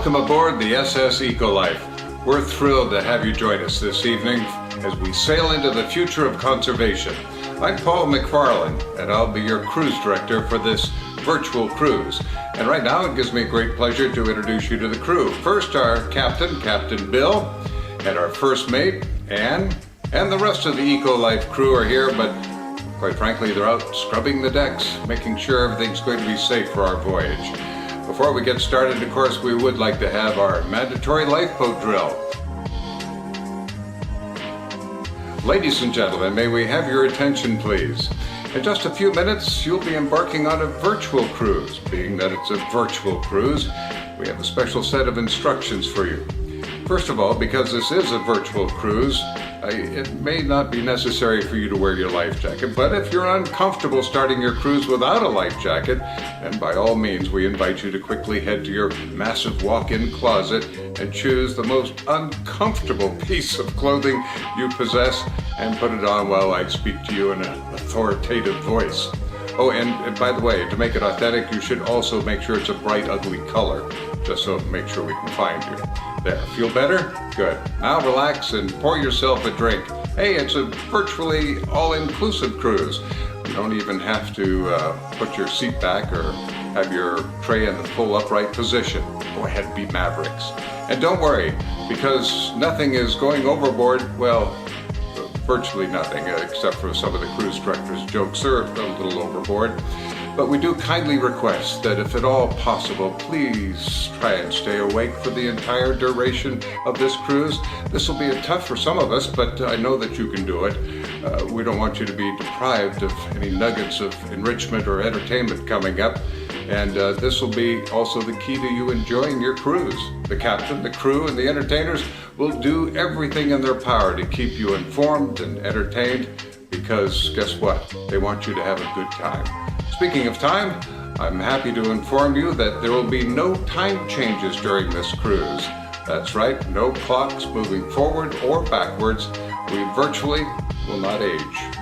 Welcome aboard the SS ECOLIFE. We're thrilled to have you join us this evening as we sail into the future of conservation. I'm Paul McFarland, and I'll be your cruise director for this virtual cruise. And right now it gives me great pleasure to introduce you to the crew. First, our captain, Captain Bill, and our first mate, Anne, and the rest of the ECOLIFE crew are here, but quite frankly, they're out scrubbing the decks, making sure everything's going to be safe for our voyage. Before we get started, of course, we would like to have our mandatory lifeboat drill. Ladies and gentlemen, may we have your attention, please? In just a few minutes, you'll be embarking on a virtual cruise. Being that it's a virtual cruise, we have a special set of instructions for you. First of all, because this is a virtual cruise, it may not be necessary for you to wear your life jacket, but if you're uncomfortable starting your cruise without a life jacket, then by all means we invite you to quickly head to your massive walk-in closet and choose the most uncomfortable piece of clothing you possess and put it on while I speak to you in an authoritative voice. Oh, and by the way, to make it authentic, you should also make sure it's a bright, ugly color, just so make sure we can find you. There, feel better? Good. Now relax and pour yourself a drink. Hey, it's a virtually all-inclusive cruise. You don't even have to put your seat back or have your tray in the full upright position. Go ahead and be mavericks. And don't worry, because nothing is going overboard, well, virtually nothing, except for some of the cruise director's jokes are a little overboard. But we do kindly request that if at all possible, please try and stay awake for the entire duration of this cruise. This will be tough for some of us, but I know that you can do it. We don't want you to be deprived of any nuggets of enrichment or entertainment coming up. And this will be also the key to you enjoying your cruise. The captain, the crew, and the entertainers will do everything in their power to keep you informed and entertained, because guess what? They want you to have a good time. Speaking of time, I'm happy to inform you that there will be no time changes during this cruise. That's right, no clocks moving forward or backwards. We virtually will not age.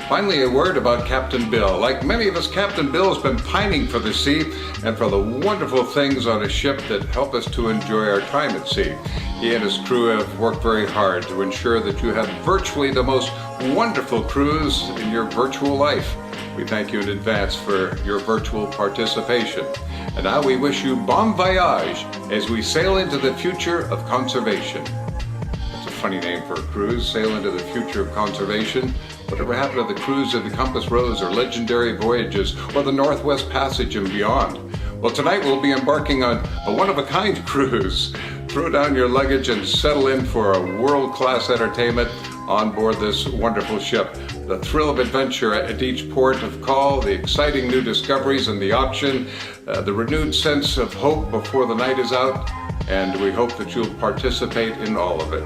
Finally, a word about Captain Bill. Like many of us, Captain Bill has been pining for the sea and for the wonderful things on a ship that help us to enjoy our time at sea. He and his crew have worked very hard to ensure that you have virtually the most wonderful cruise in your virtual life. We thank you in advance for your virtual participation. And now we wish you bon voyage as we sail into the future of conservation. That's a funny name for a cruise, sail into the future of conservation. Whatever happened to the cruise of the Compass Rose or legendary voyages or the Northwest Passage and beyond? Well, tonight we'll be embarking on a one-of-a-kind cruise. Throw down your luggage and settle in for a world-class entertainment on board this wonderful ship. The thrill of adventure at each port of call, the exciting new discoveries in the option, the renewed sense of hope before the night is out, and we hope that you'll participate in all of it.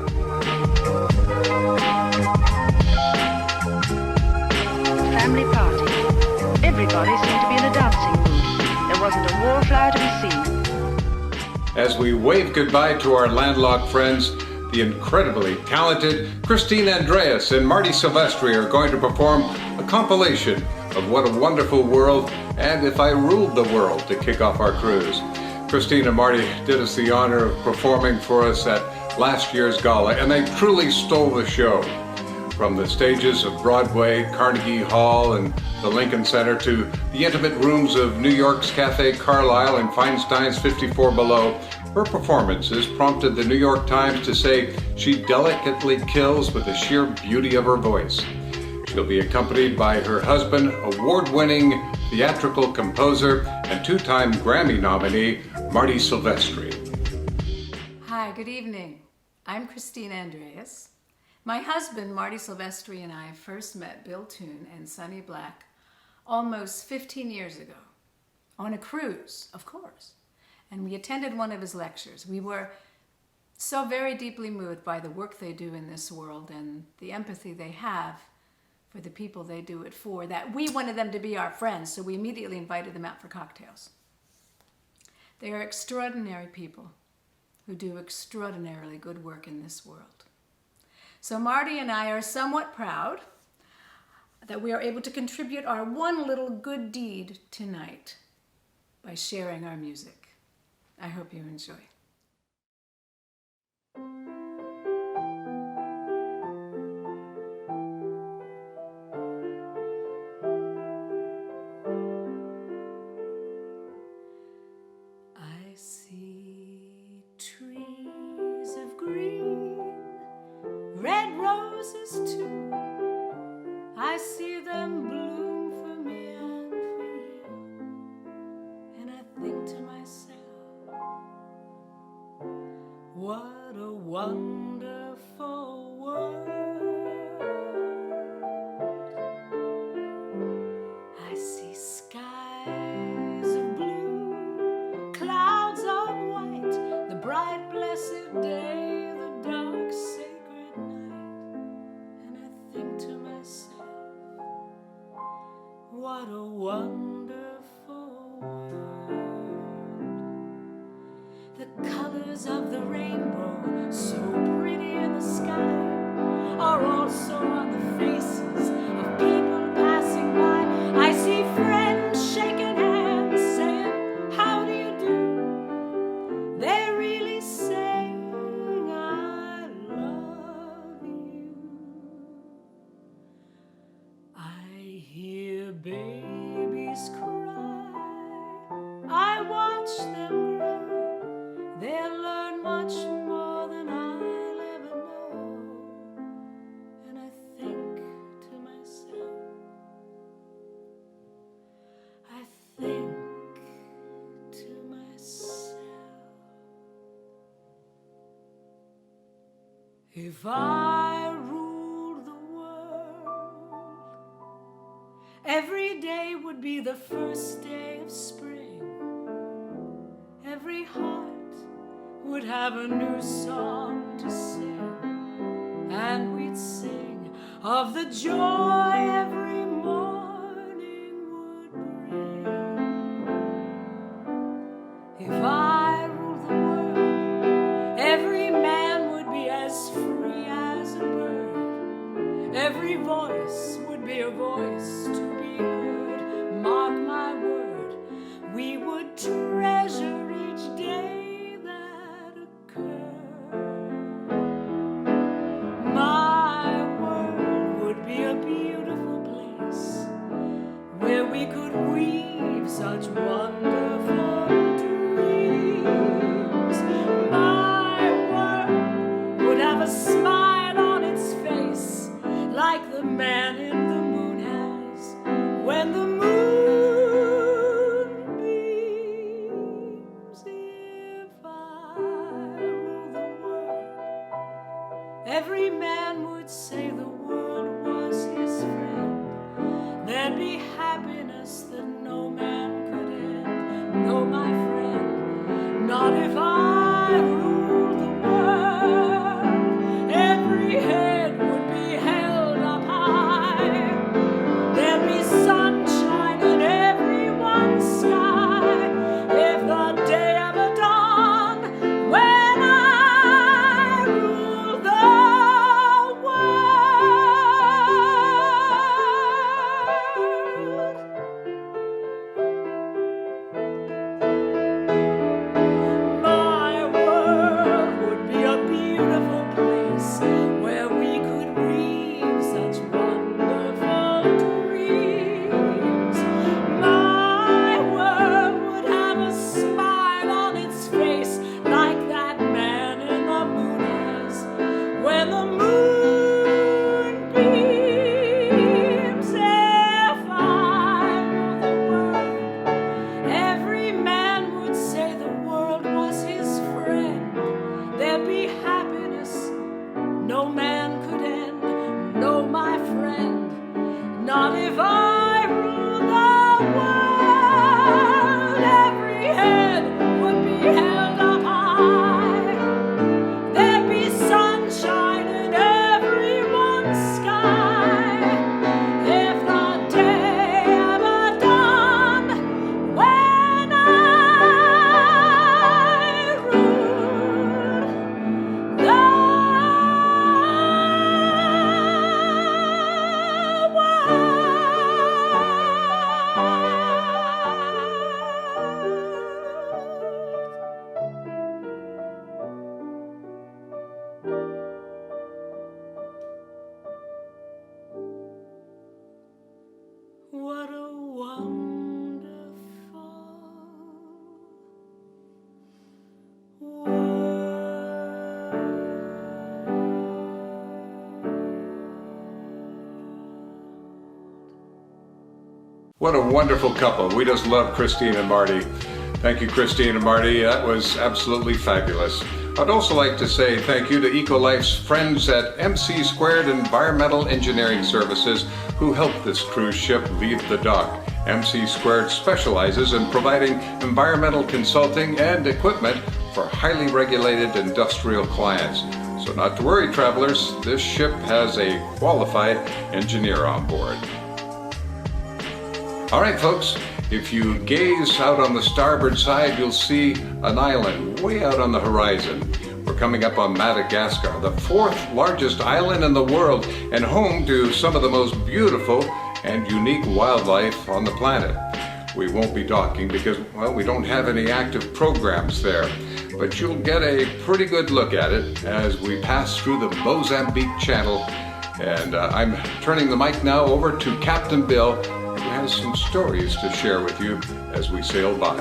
Family party. Everybody seemed to be in a dancing mood. There wasn't a wallflower to be seen. As we wave goodbye to our landlocked friends, the incredibly talented Christine Andreas and Marty Silvestri are going to perform a compilation of What a Wonderful World and If I Ruled the World to kick off our cruise. Christine and Marty did us the honor of performing for us at last year's Gala, and they truly stole the show. From the stages of Broadway, Carnegie Hall, and the Lincoln Center to the intimate rooms of New York's Cafe Carlyle and Feinstein's 54 Below, her performances prompted the New York Times to say she delicately kills with the sheer beauty of her voice. She'll be accompanied by her husband, award-winning theatrical composer and two-time Grammy nominee, Marty Silvestri. Hi, good evening. I'm Christine Andreas. My husband, Marty Silvestri, and I first met Bill Toone and Sonny Black almost 15 years ago on a cruise, of course. And we attended one of his lectures. We were so very deeply moved by the work they do in this world and the empathy they have for the people they do it for, that we wanted them to be our friends, so we immediately invited them out for cocktails. They are extraordinary people who do extraordinarily good work in this world. So Marty and I are somewhat proud that we are able to contribute our one little good deed tonight by sharing our music. I hope you enjoy. I see trees of green, red roses too. I see them bloom for me and for you. And I think to myself, what a wonderful world. I see skies of blue, clouds of white, the bright blessed day, the dark sacred night. And I think to myself, what a wonderful world. The colors of the rainbow, so pretty in the sky, are also on the faces of people passing by. I see friends shaking hands, saying, how do you do? They're really saying, I love you. I hear babies cry, I watch them grow. They'll learn much more than I'll ever know. And I think to myself, I think to myself, if I ruled the world, every day would be the first day of spring. Every heart would have a new song to sing, and we'd sing of the joy every morning would bring. If I ruled the world, every man would be as free as a bird. Every voice would be a voice to be heard. Mark my word, we would treasure each day that occurred. My world would be a beautiful place where we could weave such wonderful dreams. My world would have a smile on its face like the man in the moon has when the moon beams. If I ruled the world, every man would say the world was his friend. There'd be happiness that no man could end. No, my friend, not if I ruled the world. Every head would be held up high. There'd be sunshine in everyone's sky. If the day ever dawned when I ruled the world. What a wonderful couple. We just love Christine and Marty. Thank you, Christine and Marty. That was absolutely fabulous. I'd also like to say thank you to ECOLIFE's friends at MC Squared Environmental Engineering Services who helped this cruise ship leave the dock. MC Squared specializes in providing environmental consulting and equipment for highly regulated industrial clients. So not to worry, travelers, this ship has a qualified engineer on board. All right, folks, if you gaze out on the starboard side, you'll see an island way out on the horizon. We're coming up on Madagascar, the fourth largest island in the world and home to some of the most beautiful and unique wildlife on the planet. We won't be docking because, well, we don't have any active programs there, but you'll get a pretty good look at it as we pass through the Mozambique Channel. And I'm turning the mic now over to Captain Bill, who has some stories to share with you as we sail by.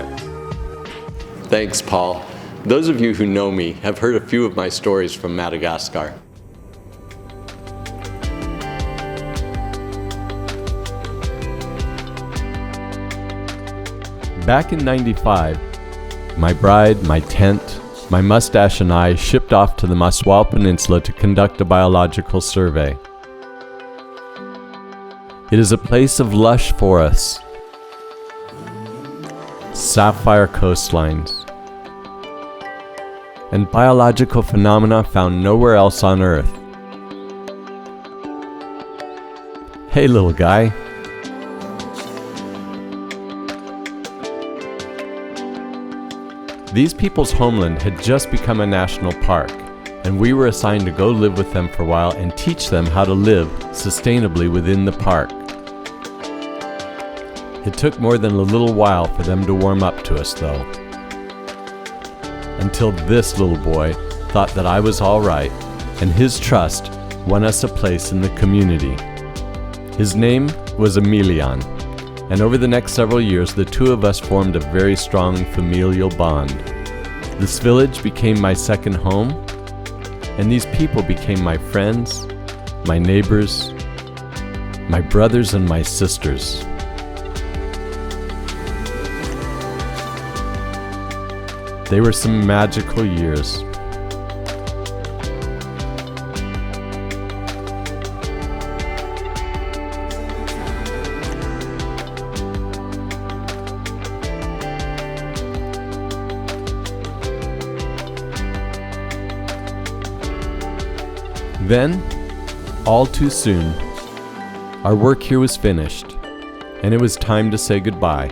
Thanks, Paul. Those of you who know me have heard a few of my stories from Madagascar. Back in '95, my bride, my tent, my mustache and I shipped off to the Maswal Peninsula to conduct a biological survey. It is a place of lush forests, sapphire coastlines, and biological phenomena found nowhere else on Earth. Hey, little guy. These people's homeland had just become a national park, and we were assigned to go live with them for a while and teach them how to live sustainably within the park. It took more than a little while for them to warm up to us, though. Until this little boy thought that I was all right, and his trust won us a place in the community. His name was Emilian, and over the next several years, the two of us formed a very strong familial bond. This village became my second home, and these people became my friends, my neighbors, my brothers and my sisters. They were some magical years. Then, all too soon, our work here was finished, and it was time to say goodbye.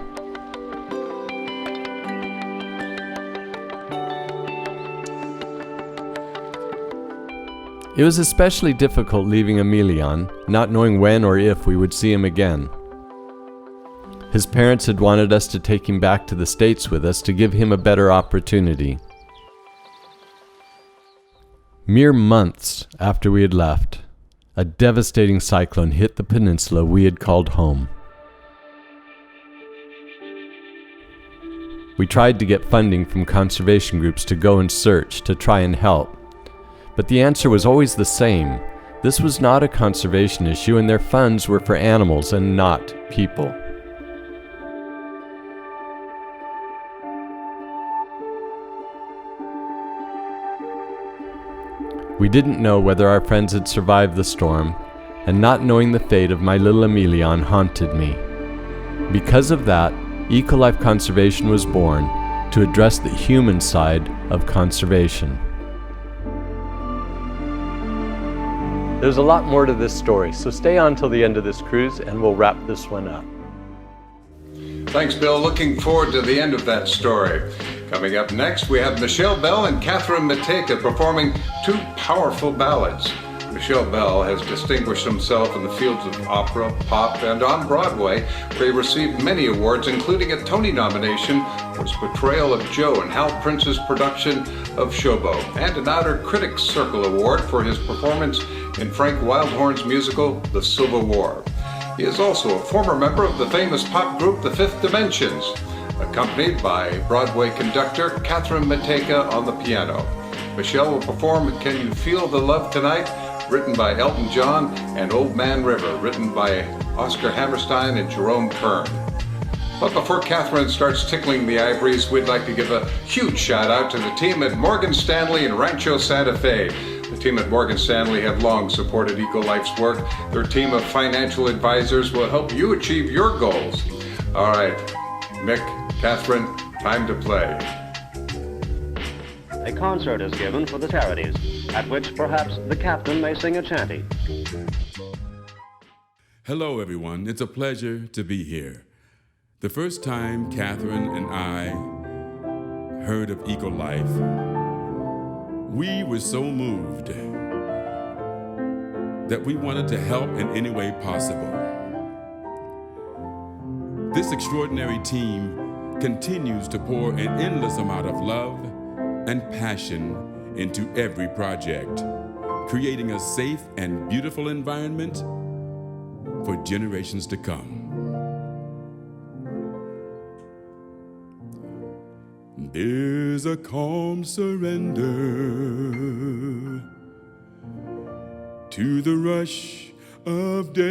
It was especially difficult leaving Emilian, not knowing when or if we would see him again. His parents had wanted us to take him back to the States with us to give him a better opportunity. Mere months after we had left, a devastating cyclone hit the peninsula we had called home. We tried to get funding from conservation groups to go and search to try and help. But the answer was always the same. This was not a conservation issue, and their funds were for animals and not people. We didn't know whether our friends had survived the storm, and not knowing the fate of my little Emilian haunted me. Because of that, ECOLIFE Conservation was born to address the human side of conservation. There's a lot more to this story, so stay on till the end of this cruise and we'll wrap this one up. Thanks, Bill. Looking forward to the end of that story. Coming up next, we have Michel Bell and Catherine Matejka performing two powerful ballads. Michel Bell has distinguished himself in the fields of opera, pop, and on Broadway, where he received many awards, including a Toone nomination for his portrayal of Joe in Hal Prince's production of Showboat, and an Outer Critics Circle Award for his performance in Frank Wildhorn's musical, The Civil War. He is also a former member of the famous pop group The Fifth Dimensions, accompanied by Broadway conductor Catherine Matejka on the piano. Michel will perform Can You Feel the Love Tonight, written by Elton John, and Old Man River, written by Oscar Hammerstein and Jerome Kern. But before Catherine starts tickling the ivories, we'd like to give a huge shout out to the team at Morgan Stanley and Rancho Santa Fe. The team at Morgan Stanley have long supported ECOLIFE's work. Their team of financial advisors will help you achieve your goals. All right, Mick, Catherine, time to play. A concert is given for the charities, at which perhaps the captain may sing a chanty. Hello, everyone. It's a pleasure to be here. The first time Catherine and I heard of ECOLIFE, we were so moved that we wanted to help in any way possible. This extraordinary team continues to pour an endless amount of love and passion into every project, creating a safe and beautiful environment for generations to come. There's a calm surrender to the rush of day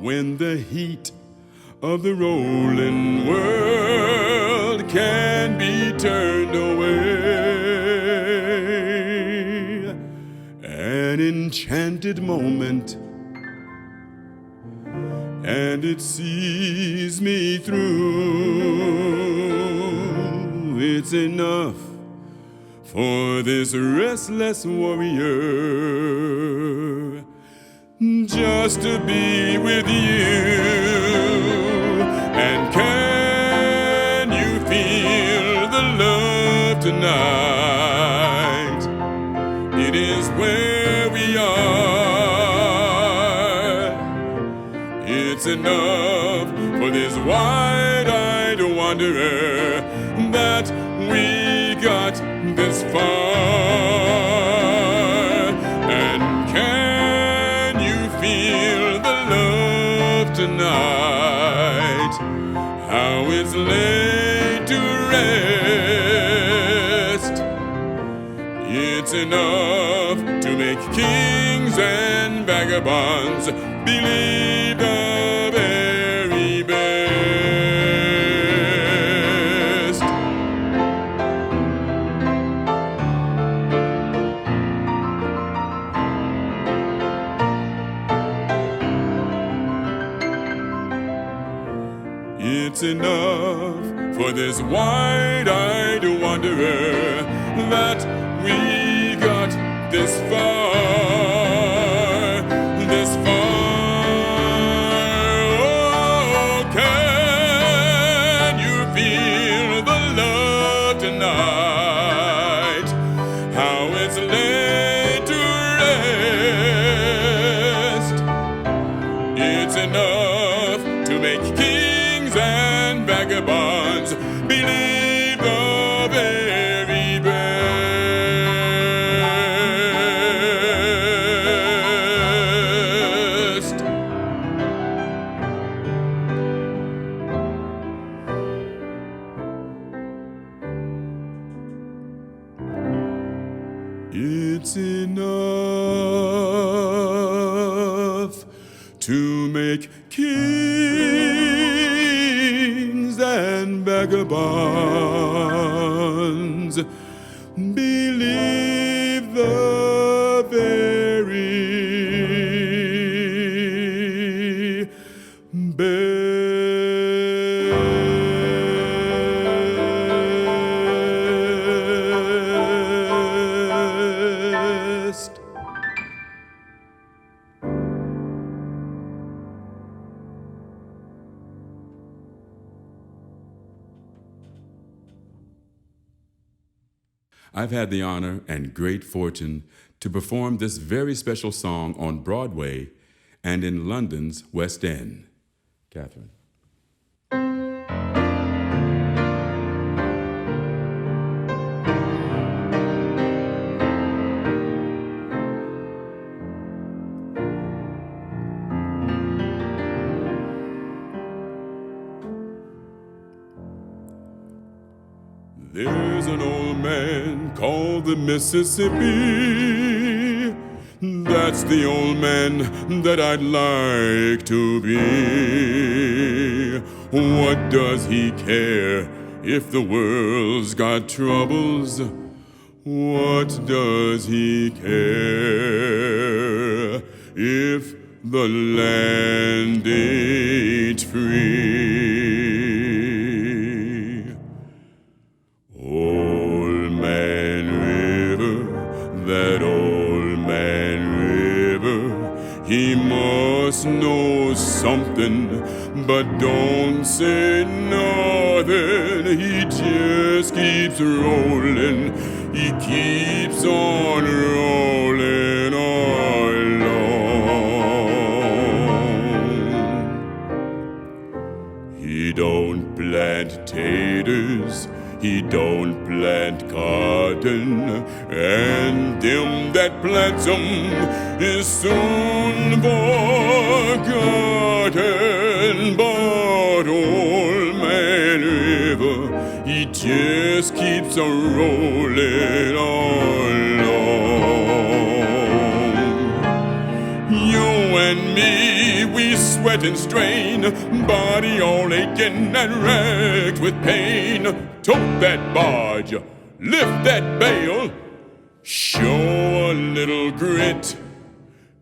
when the heat of the rolling world can be turned away. An enchanted moment, and it sees me through. It's enough for this restless warrior just to be with you. And can you feel the love tonight? It is where we are. It's enough for this wide-eyed wanderer that we got this far. And can you feel the love tonight? How it's laid to rest. It's enough to make kings and vagabonds believe the very best. It's enough for this wide-eyed wanderer that we got this far, this far. Oh, can you feel the love tonight? How it's laid to rest. It's enough to make kings and vagabonds believe the very best. It's enough to make kings and vagabonds believe the very best. I've had the honor and great fortune to perform this very special song on Broadway and in London's West End. Catherine. There's an old man called the Mississippi. That's the old man that I'd like to be. What does he care if the world's got troubles? What does he care if the land ain't free? Old Man River, that old man river, he must know something, but don't say nothing. He just keeps rolling, he keeps on rolling along. He don't plant taters, he don't plant cotton, and them that plants 'em is soon forgotten. But old man River, he just keeps a rolling along. You and me, we sweat and strain, body all aching and racked with pain. Tote that barge, lift that bale, show a little grit,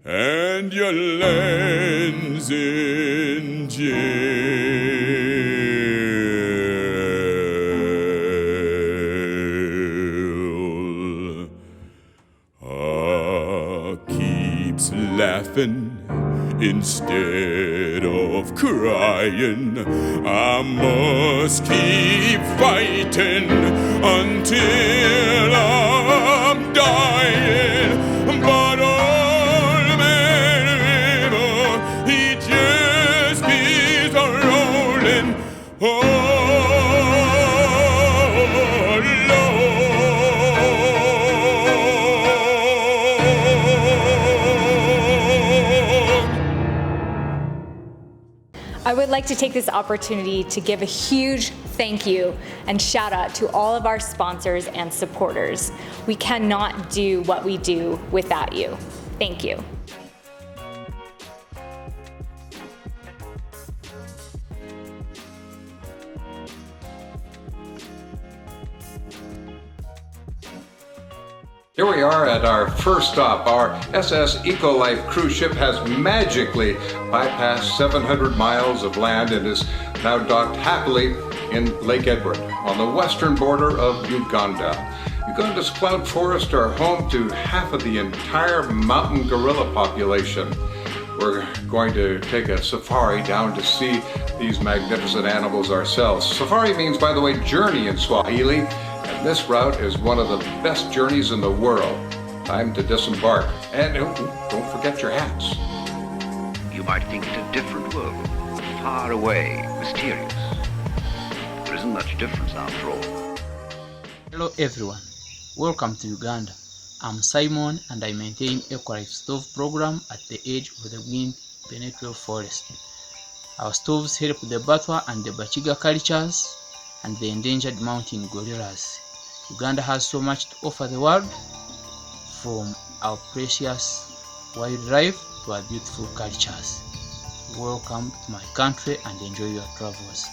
and your land's in jail. Keeps laughing instead of crying. I must keep fighting until I'm dying. But old man River, he just keeps rolling. I would like to take this opportunity to give a huge thank you and shout out to all of our sponsors and supporters. We cannot do what we do without you. Thank you. Here we are at our first stop. Our SS ECOLIFE cruise ship has magically bypassed 700 miles of land and is now docked happily in Lake Edward on the western border of Uganda. Uganda's cloud forests are home to half of the entire mountain gorilla population. We're going to take a safari down to see these magnificent animals ourselves. Safari means, by the way, journey in Swahili. And this route is one of the best journeys in the world. Time to disembark. And don't forget your hats. You might think it a different world, far away, mysterious. There isn't much difference after all. Hello everyone, welcome to Uganda. I'm Simon and I maintain ECOLIFE stove program at the edge of the wind penetrable forest. Our stoves help the Batwa and the Bachiga cultures and the endangered mountain gorillas. Uganda has so much to offer the world, from our precious wildlife to our beautiful cultures. Welcome to my country and enjoy your travels.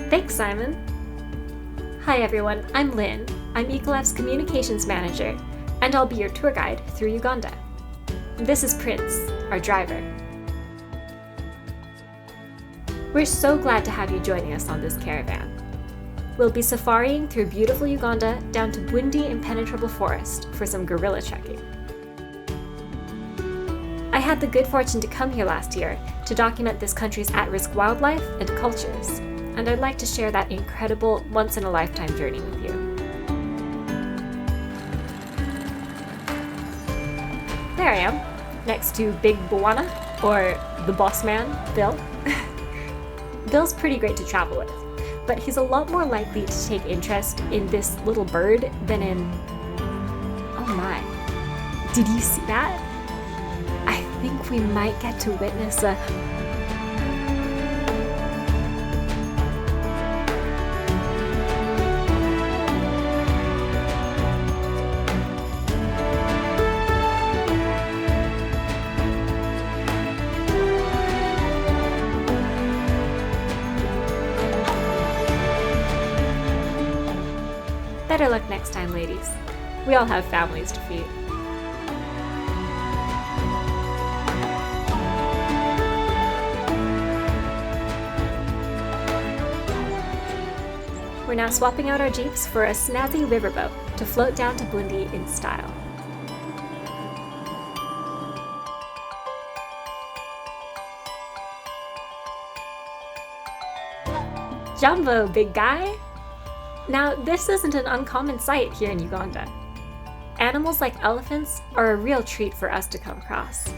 Thanks, Simon. Hi everyone, I'm Lynn. I'm ECOLIFE's Communications Manager, and I'll be your tour guide through Uganda. This is Prince, our driver. We're so glad to have you joining us on this caravan. We'll be safaring through beautiful Uganda down to windy impenetrable forest for some gorilla trekking. I had the good fortune to come here last year to document this country's at-risk wildlife and cultures, and I'd like to share that incredible once-in-a-lifetime journey with you. There I am, next to Big Bwana, or the boss man, Bill. Bill's pretty great to travel with, but he's a lot more likely to take interest in this little bird than in... Oh my, did you see that? I think we might get to witness a... Better luck next time, ladies. We all have families to feed. We're now swapping out our jeeps for a snazzy riverboat to float down to Bundi in style. Jumbo, big guy! Now, this isn't an uncommon sight here in Uganda. Animals like elephants are a real treat for us to come across.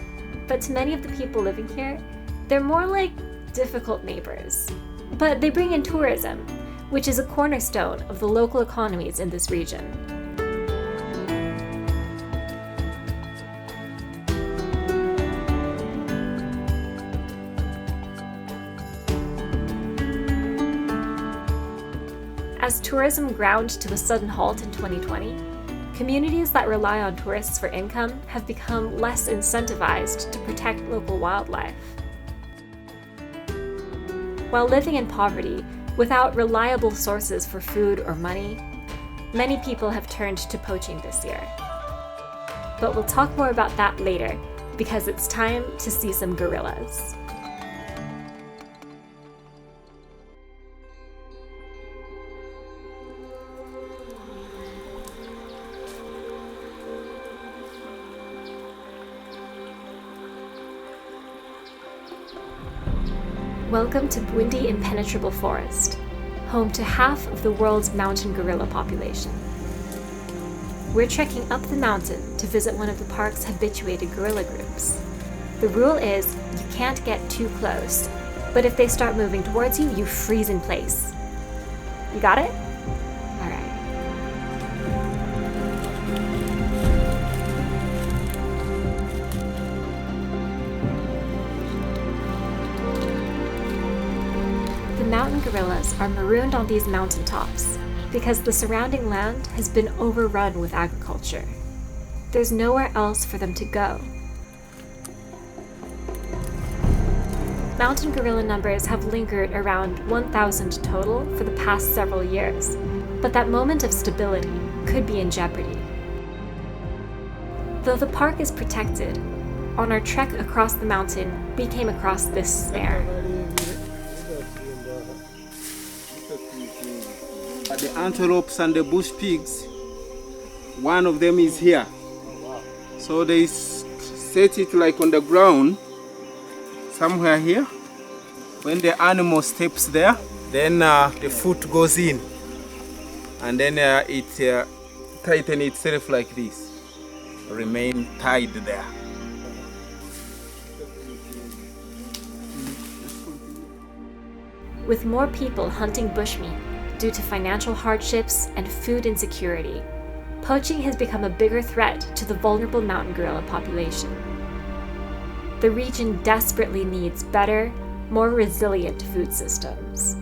But to many of the people living here, they're more like difficult neighbors. But they bring in tourism, which is a cornerstone of the local economies in this region. As tourism ground to a sudden halt in 2020, communities that rely on tourists for income have become less incentivized to protect local wildlife. While living in poverty, without reliable sources for food or money, many people have turned to poaching this year. But we'll talk more about that later, because it's time to see some gorillas. Welcome to Bundi Impenetrable Forest, home to half of the world's mountain gorilla population. We're trekking up the mountain to visit one of the park's habituated gorilla groups. The rule is you can't get too close, but if they start moving towards you, you freeze in place. You got it? All right. The mountain gorillas are marooned on these mountaintops because the surrounding land has been overrun with agriculture. There's nowhere else for them to go. Mountain gorilla numbers have lingered around 1,000 total for the past several years, but that moment of stability could be in jeopardy. Though the park is protected, on our trek across the mountain, we came across this snare. The antelopes and the bush pigs, one of them is here. So they set it like on the ground, somewhere here. When the animal steps there, then the foot goes in, and then it tightens itself like this, remain tied there. With more people hunting bushmeat due to financial hardships and food insecurity, poaching has become a bigger threat to the vulnerable mountain gorilla population. The region desperately needs better, more resilient food systems.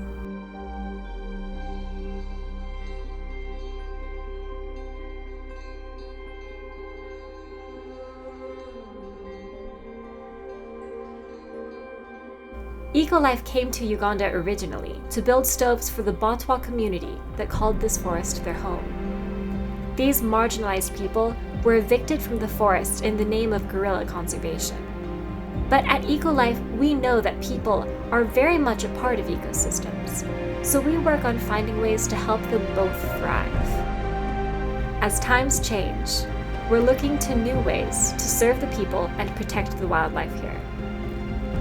ECOLIFE came to Uganda originally to build stoves for the Batwa community that called this forest their home. These marginalized people were evicted from the forest in the name of gorilla conservation. But at ECOLIFE, we know that people are very much a part of ecosystems, so we work on finding ways to help them both thrive. As times change, we're looking to new ways to serve the people and protect the wildlife here.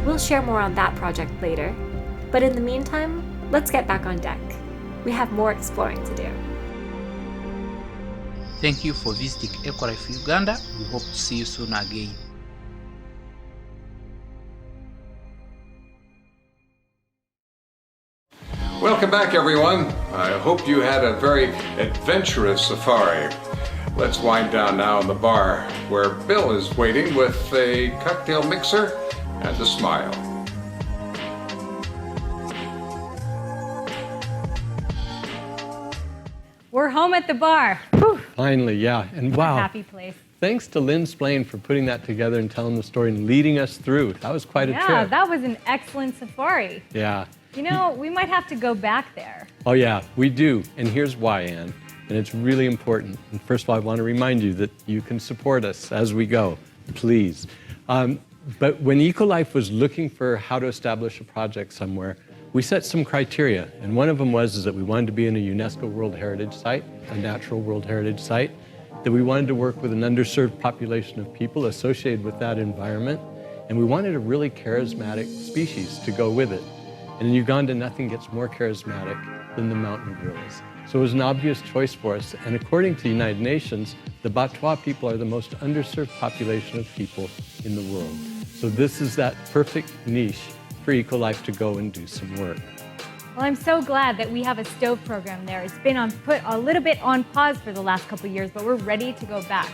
We'll share more on that project later, but in the meantime, let's get back on deck. We have more exploring to do. Thank you for visiting ECOLIFE Uganda. We hope to see you soon again. Welcome back, everyone. I hope you had a very adventurous safari. Let's wind down now in the bar, where Bill is waiting with a cocktail mixer and a smile. We're home at the bar. Whew. Finally, yeah. And wow. Happy place. Thanks to Lynn Splain for putting that together and telling the story and leading us through. That was quite a trip. Yeah, that was an excellent safari. Yeah. You know, we might have to go back there. Oh yeah, we do. And here's why, Ann. and it's really important. And first of all, I want to remind you that you can support us as we go, please. But when ECOLIFE was looking for how to establish a project somewhere, we set some criteria, and one of them was that we wanted to be in a UNESCO World Heritage Site, a natural World Heritage Site, that we wanted to work with an underserved population of people associated with that environment, and we wanted a really charismatic species to go with it. And in Uganda, nothing gets more charismatic than the mountain gorillas. So it was an obvious choice for us, and according to the United Nations, the Batwa people are the most underserved population of people in the world. So this is that perfect niche for ECOLIFE to go and do some work. Well, I'm so glad that we have a stove program there. It's been put a little bit on pause for the last couple of years, but we're ready to go back.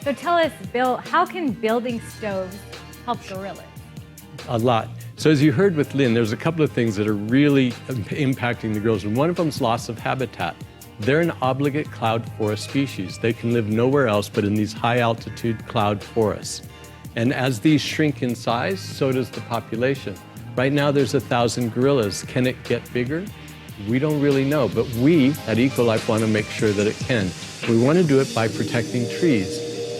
So tell us, Bill, how can building stoves help gorillas? A lot. So as you heard with Lynn, there's a couple of things that are really impacting the gorillas, and one of them is loss of habitat. They're an obligate cloud forest species. They can live nowhere else but in these high altitude cloud forests. And as these shrink in size, so does the population. Right now there's 1,000 gorillas. Can it get bigger? We don't really know, but we at ECOLIFE want to make sure that it can. We want to do it by protecting trees.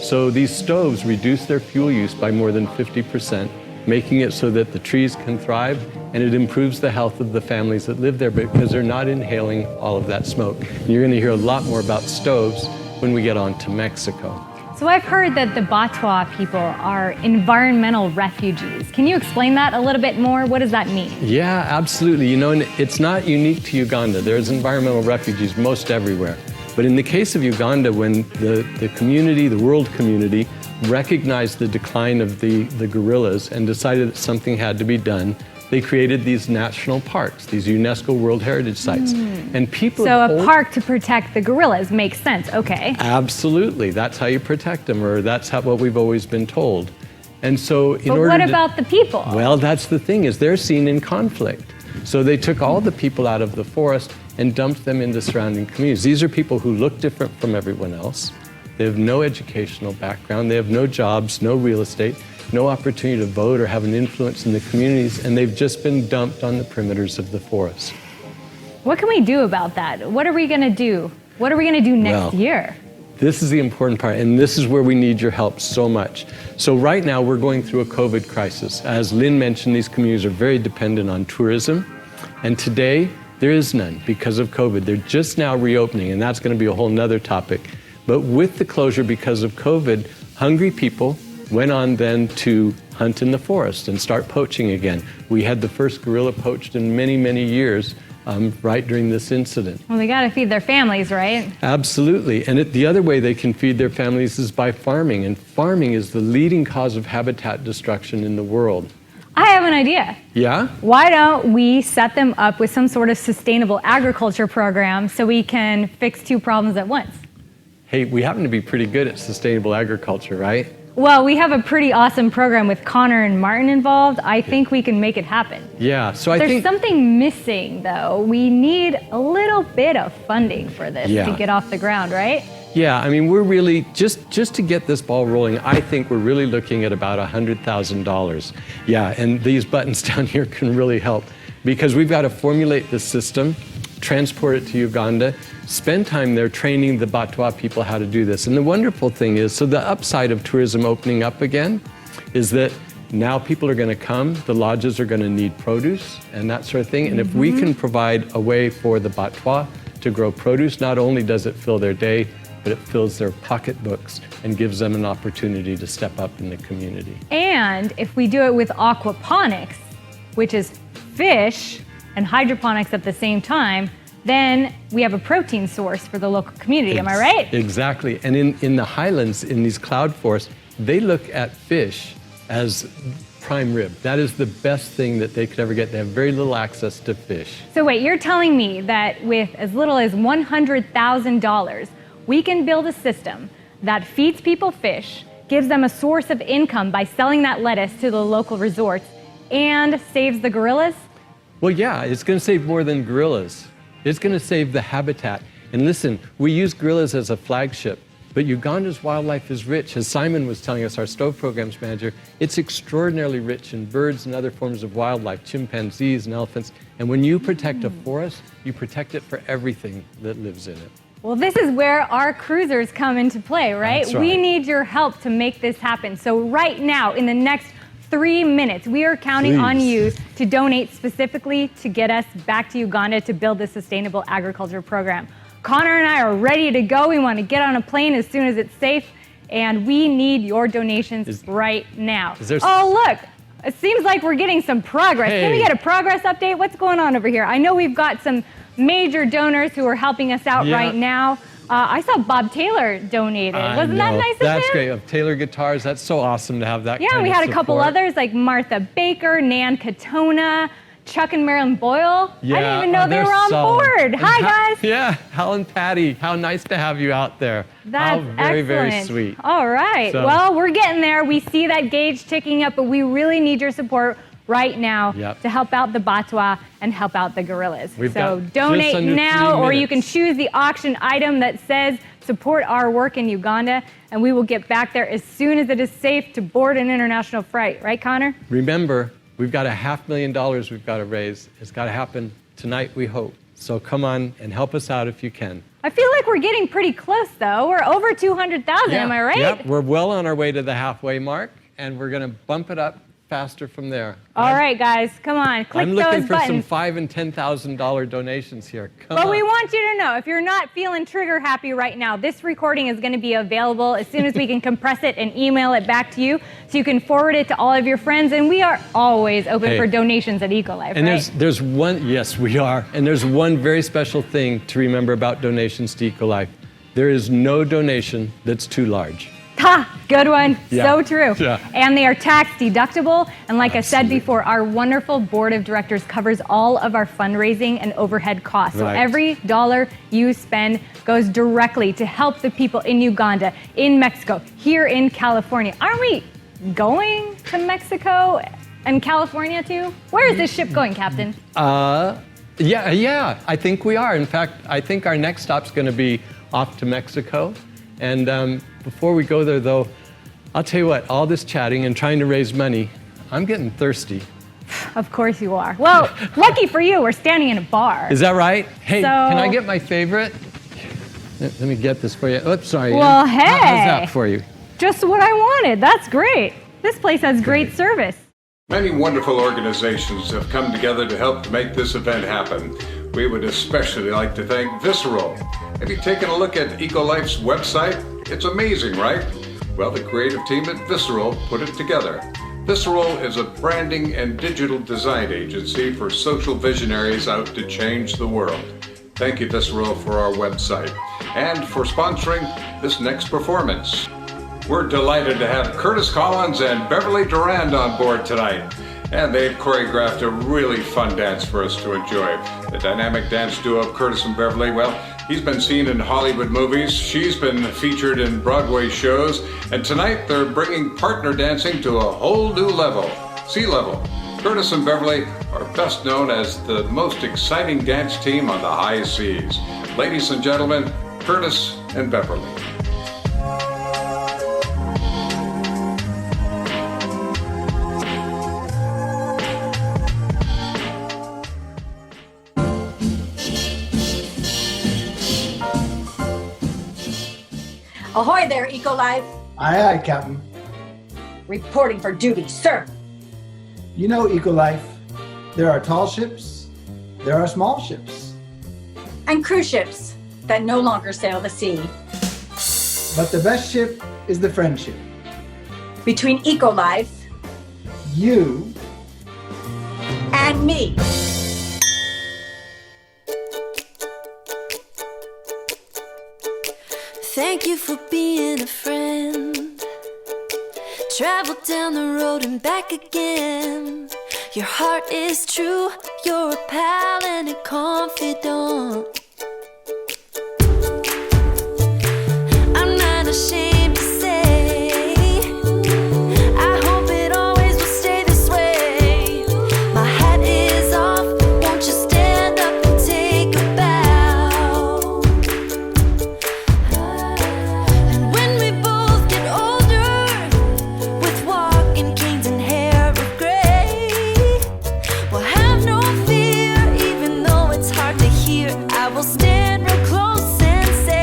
So these stoves reduce their fuel use by more than 50%, making it so that the trees can thrive, and it improves the health of the families that live there because they're not inhaling all of that smoke. And you're going to hear a lot more about stoves when we get on to Mexico. So I've heard that the Batwa people are environmental refugees. Can you explain that a little bit more? What does that mean? Yeah, absolutely. You know, and it's not unique to Uganda. There's environmental refugees most everywhere. But in the case of Uganda, when the community, the world community, recognized the decline of the gorillas and decided that something had to be done, they created these national parks, these UNESCO World Heritage Sites. And people... So a park to protect the gorillas makes sense, okay. Absolutely, that's how you protect them, or that's what we've always been told. And so in but order what about the people? Well, that's the thing, is they're seen in conflict. So they took all the people out of the forest and dumped them into surrounding communities. These are people who look different from everyone else. They have no educational background, they have no jobs, no real estate, no opportunity to vote or have an influence in the communities, and they've just been dumped on the perimeters of the forest. What can we do about that? What are we going to do? What are we going to do next year? This is the important part, and this is where we need your help so much. So right now we're going through a COVID crisis. As Lynn mentioned, these communities are very dependent on tourism, and today there is none because of COVID. They're just now reopening, and that's going to be a whole nother topic. But with the closure because of COVID, hungry people went on then to hunt in the forest and start poaching again. We had the first gorilla poached in many, many years right during this incident. Well, they got to feed their families, right? Absolutely. And the other way they can feed their families is by farming. And farming is the leading cause of habitat destruction in the world. I have an idea. Yeah? Why don't we set them up with some sort of sustainable agriculture program so we can fix two problems at once? Hey, we happen to be pretty good at sustainable agriculture, right? Well, we have a pretty awesome program with Connor and Martin involved. I think we can make it happen. Yeah, so There's something missing, though. We need a little bit of funding for this to get off the ground, right? Yeah, I mean, we're really, just to get this ball rolling, I think we're really looking at about $100,000. Yeah, and these buttons down here can really help because we've got to formulate the system, transport it to Uganda, spend time there training the Batwa people how to do this. And the wonderful thing is, so the upside of tourism opening up again is that now people are going to come, the lodges are going to need produce and that sort of thing. And if we can provide a way for the Batwa to grow produce, not only does it fill their day, but it fills their pocketbooks and gives them an opportunity to step up in the community. And if we do it with aquaponics, which is fish and hydroponics at the same time, then we have a protein source for the local community. Am I right? Exactly. And in the highlands, in these cloud forests, they look at fish as prime rib. That is the best thing that they could ever get. They have very little access to fish. So wait, you're telling me that with as little as $100,000, we can build a system that feeds people fish, gives them a source of income by selling that lettuce to the local resorts, and saves the gorillas? Well, yeah, it's going to save more than gorillas. It's going to save the habitat. And listen, we use gorillas as a flagship, but Uganda's wildlife is rich. As Simon was telling us, our Stove Programs Manager, it's extraordinarily rich in birds and other forms of wildlife, chimpanzees and elephants. And when you protect a forest, you protect it for everything that lives in it. Well, this is where our cruisers come into play, right? That's right. We need your help to make this happen. So right now, in the next 3 minutes, we are counting on you to donate specifically to get us back to Uganda to build this sustainable agriculture program. Connor and I are ready to go. We want to get on a plane as soon as it's safe, and we need your donations right now. Oh, look, it seems like we're getting some progress. Can we get a progress update? What's going on over here? I know we've got some major donors who are helping us out right now. I saw Bob Taylor donated. Wasn't that nice of him? That's great. Of Taylor Guitars, that's so awesome to have that kind of we had a couple support. others like Martha Baker, Nan Katona, Chuck and Marilyn Boyle. I didn't even know they were on board. Hi, guys. Yeah, Hal and Patty. How nice to have you out there. That's very, very excellent. sweet. All right. So- Well, we're getting there. We see that gauge ticking up, but we really need your support right now to help out the Batwa and help out the gorillas. So donate now, or you can choose the auction item that says support our work in Uganda, and we will get back there as soon as it is safe to board an international flight. Right, Connor? Remember, we've got $500,000 we've got to raise. It's got to happen tonight, we hope. So come on and help us out if you can. I feel like we're getting pretty close, though. We're over 200,000, am I right? Yep, we're well on our way to the halfway mark, and we're going to bump it up faster from there. All right, guys, come on, click I'm those looking for buttons. some $5,000 and $10,000 donations here. Come But on. we want you to know, if you're not feeling trigger happy right now, this recording is going to be available as soon as we can compress it and email it back to you, so you can forward it to all of your friends. And we are always open for donations at ECOLIFE, And right? there's one, yes, we are. And there's one very special thing to remember about donations to ECOLIFE. There is no donation that's too large. Ha! Good one. Yeah. So true. Yeah. And they are tax deductible. And like I said before, our wonderful board of directors covers all of our fundraising and overhead costs. So Right. every dollar you spend goes directly to help the people in Uganda, in Mexico, here in California. Aren't we going to Mexico and California too? Where is this ship going, Captain? Yeah, I think we are. In fact, I think our next stop's going to be off to Mexico. And before we go there, though, I'll tell you what, all this chatting and trying to raise money, I'm getting thirsty. Of course you are. Well, lucky for you, we're standing in a bar. Is that right? Hey, can I So- get my favorite? Let me get this for you. Oops, sorry. Well, How's hey. that for you? Just what I wanted. That's great. This place has great service. Many wonderful organizations have come together to help make this event happen. We would especially like to thank Visceral. Have you taken a look at ECOLIFE's website? It's amazing, right? Well, the creative team at Visceral put it together. Visceral is a branding and digital design agency for social visionaries out to change the world. Thank you, Visceral, for our website and for sponsoring this next performance. We're delighted to have Curtis Collins and Beverly Durand on board tonight. And they've choreographed a really fun dance for us to enjoy. The dynamic dance duo of Curtis and Beverly, well, he's been seen in Hollywood movies, she's been featured in Broadway shows, and tonight they're bringing partner dancing to a whole new level, sea level. Curtis and Beverly are best known as the most exciting dance team on the high seas. Ladies and gentlemen, Curtis and Beverly. Ahoy there, ECOLIFE. Aye, aye, Captain. Reporting for duty, sir. You know, ECOLIFE, there are tall ships, there are small ships. And cruise ships that no longer sail the sea. But the best ship is the friendship. Between ECOLIFE, you, and me. Thank you for being a friend. Travel down the road and back again. Your heart is true, you're a pal and a confidant. I'm not ashamed to say, I hope it always will stay this way. My hat is off, won't you stand up and take a bow? And when we both get older, with walking canes and hair of gray, we'll have no fear, even though it's hard to hear. I will stand real close and say,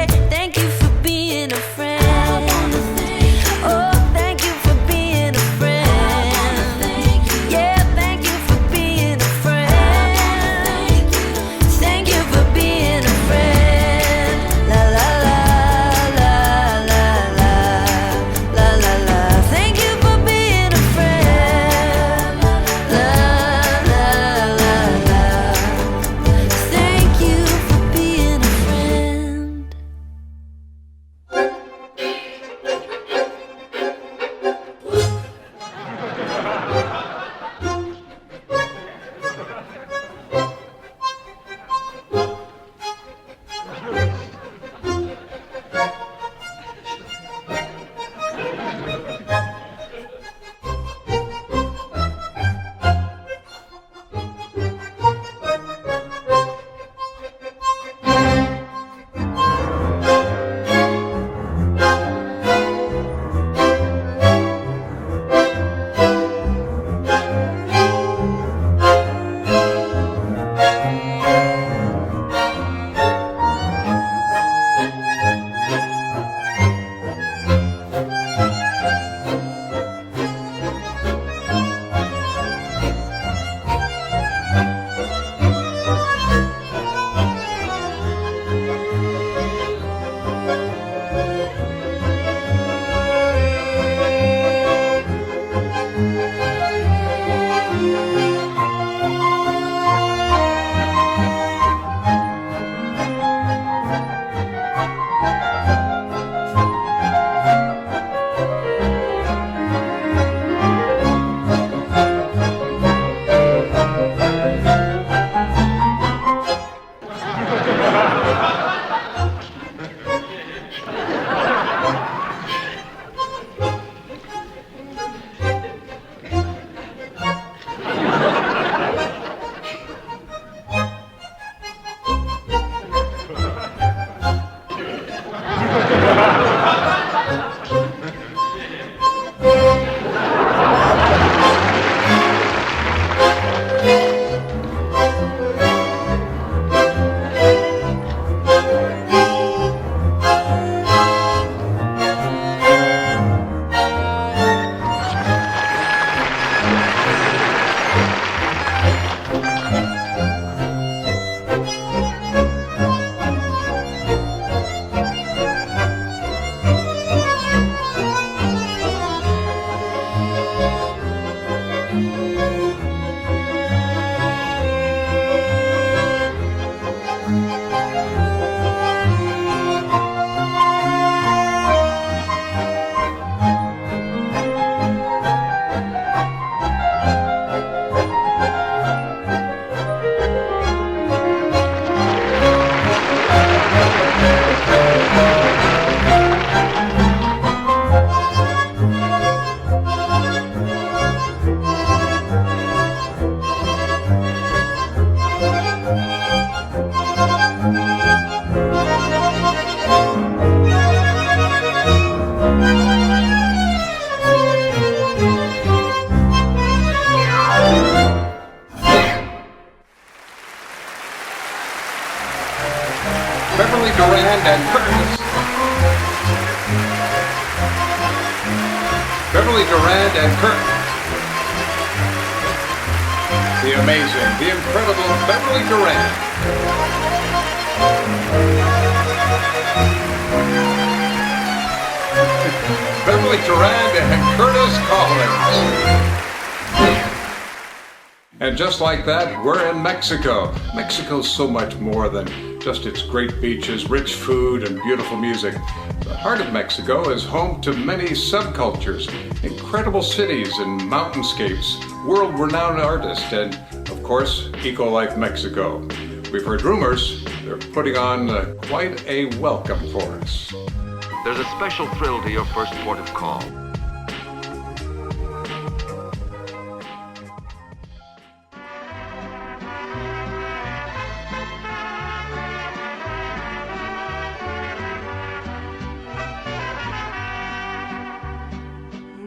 Durand and Curtis. Beverly, Durand and Curtis. The amazing, the incredible Beverly Durand. Beverly Durand and Curtis Collins. And just like that, we're in Mexico. Mexico's so much more than just its great beaches, rich food, and beautiful music. The heart of Mexico is home to many subcultures, incredible cities and mountainscapes, world-renowned artists, and, of course, ECOLIFE Mexico. We've heard rumors they're putting on quite a welcome for us. There's a special thrill to your first port of call.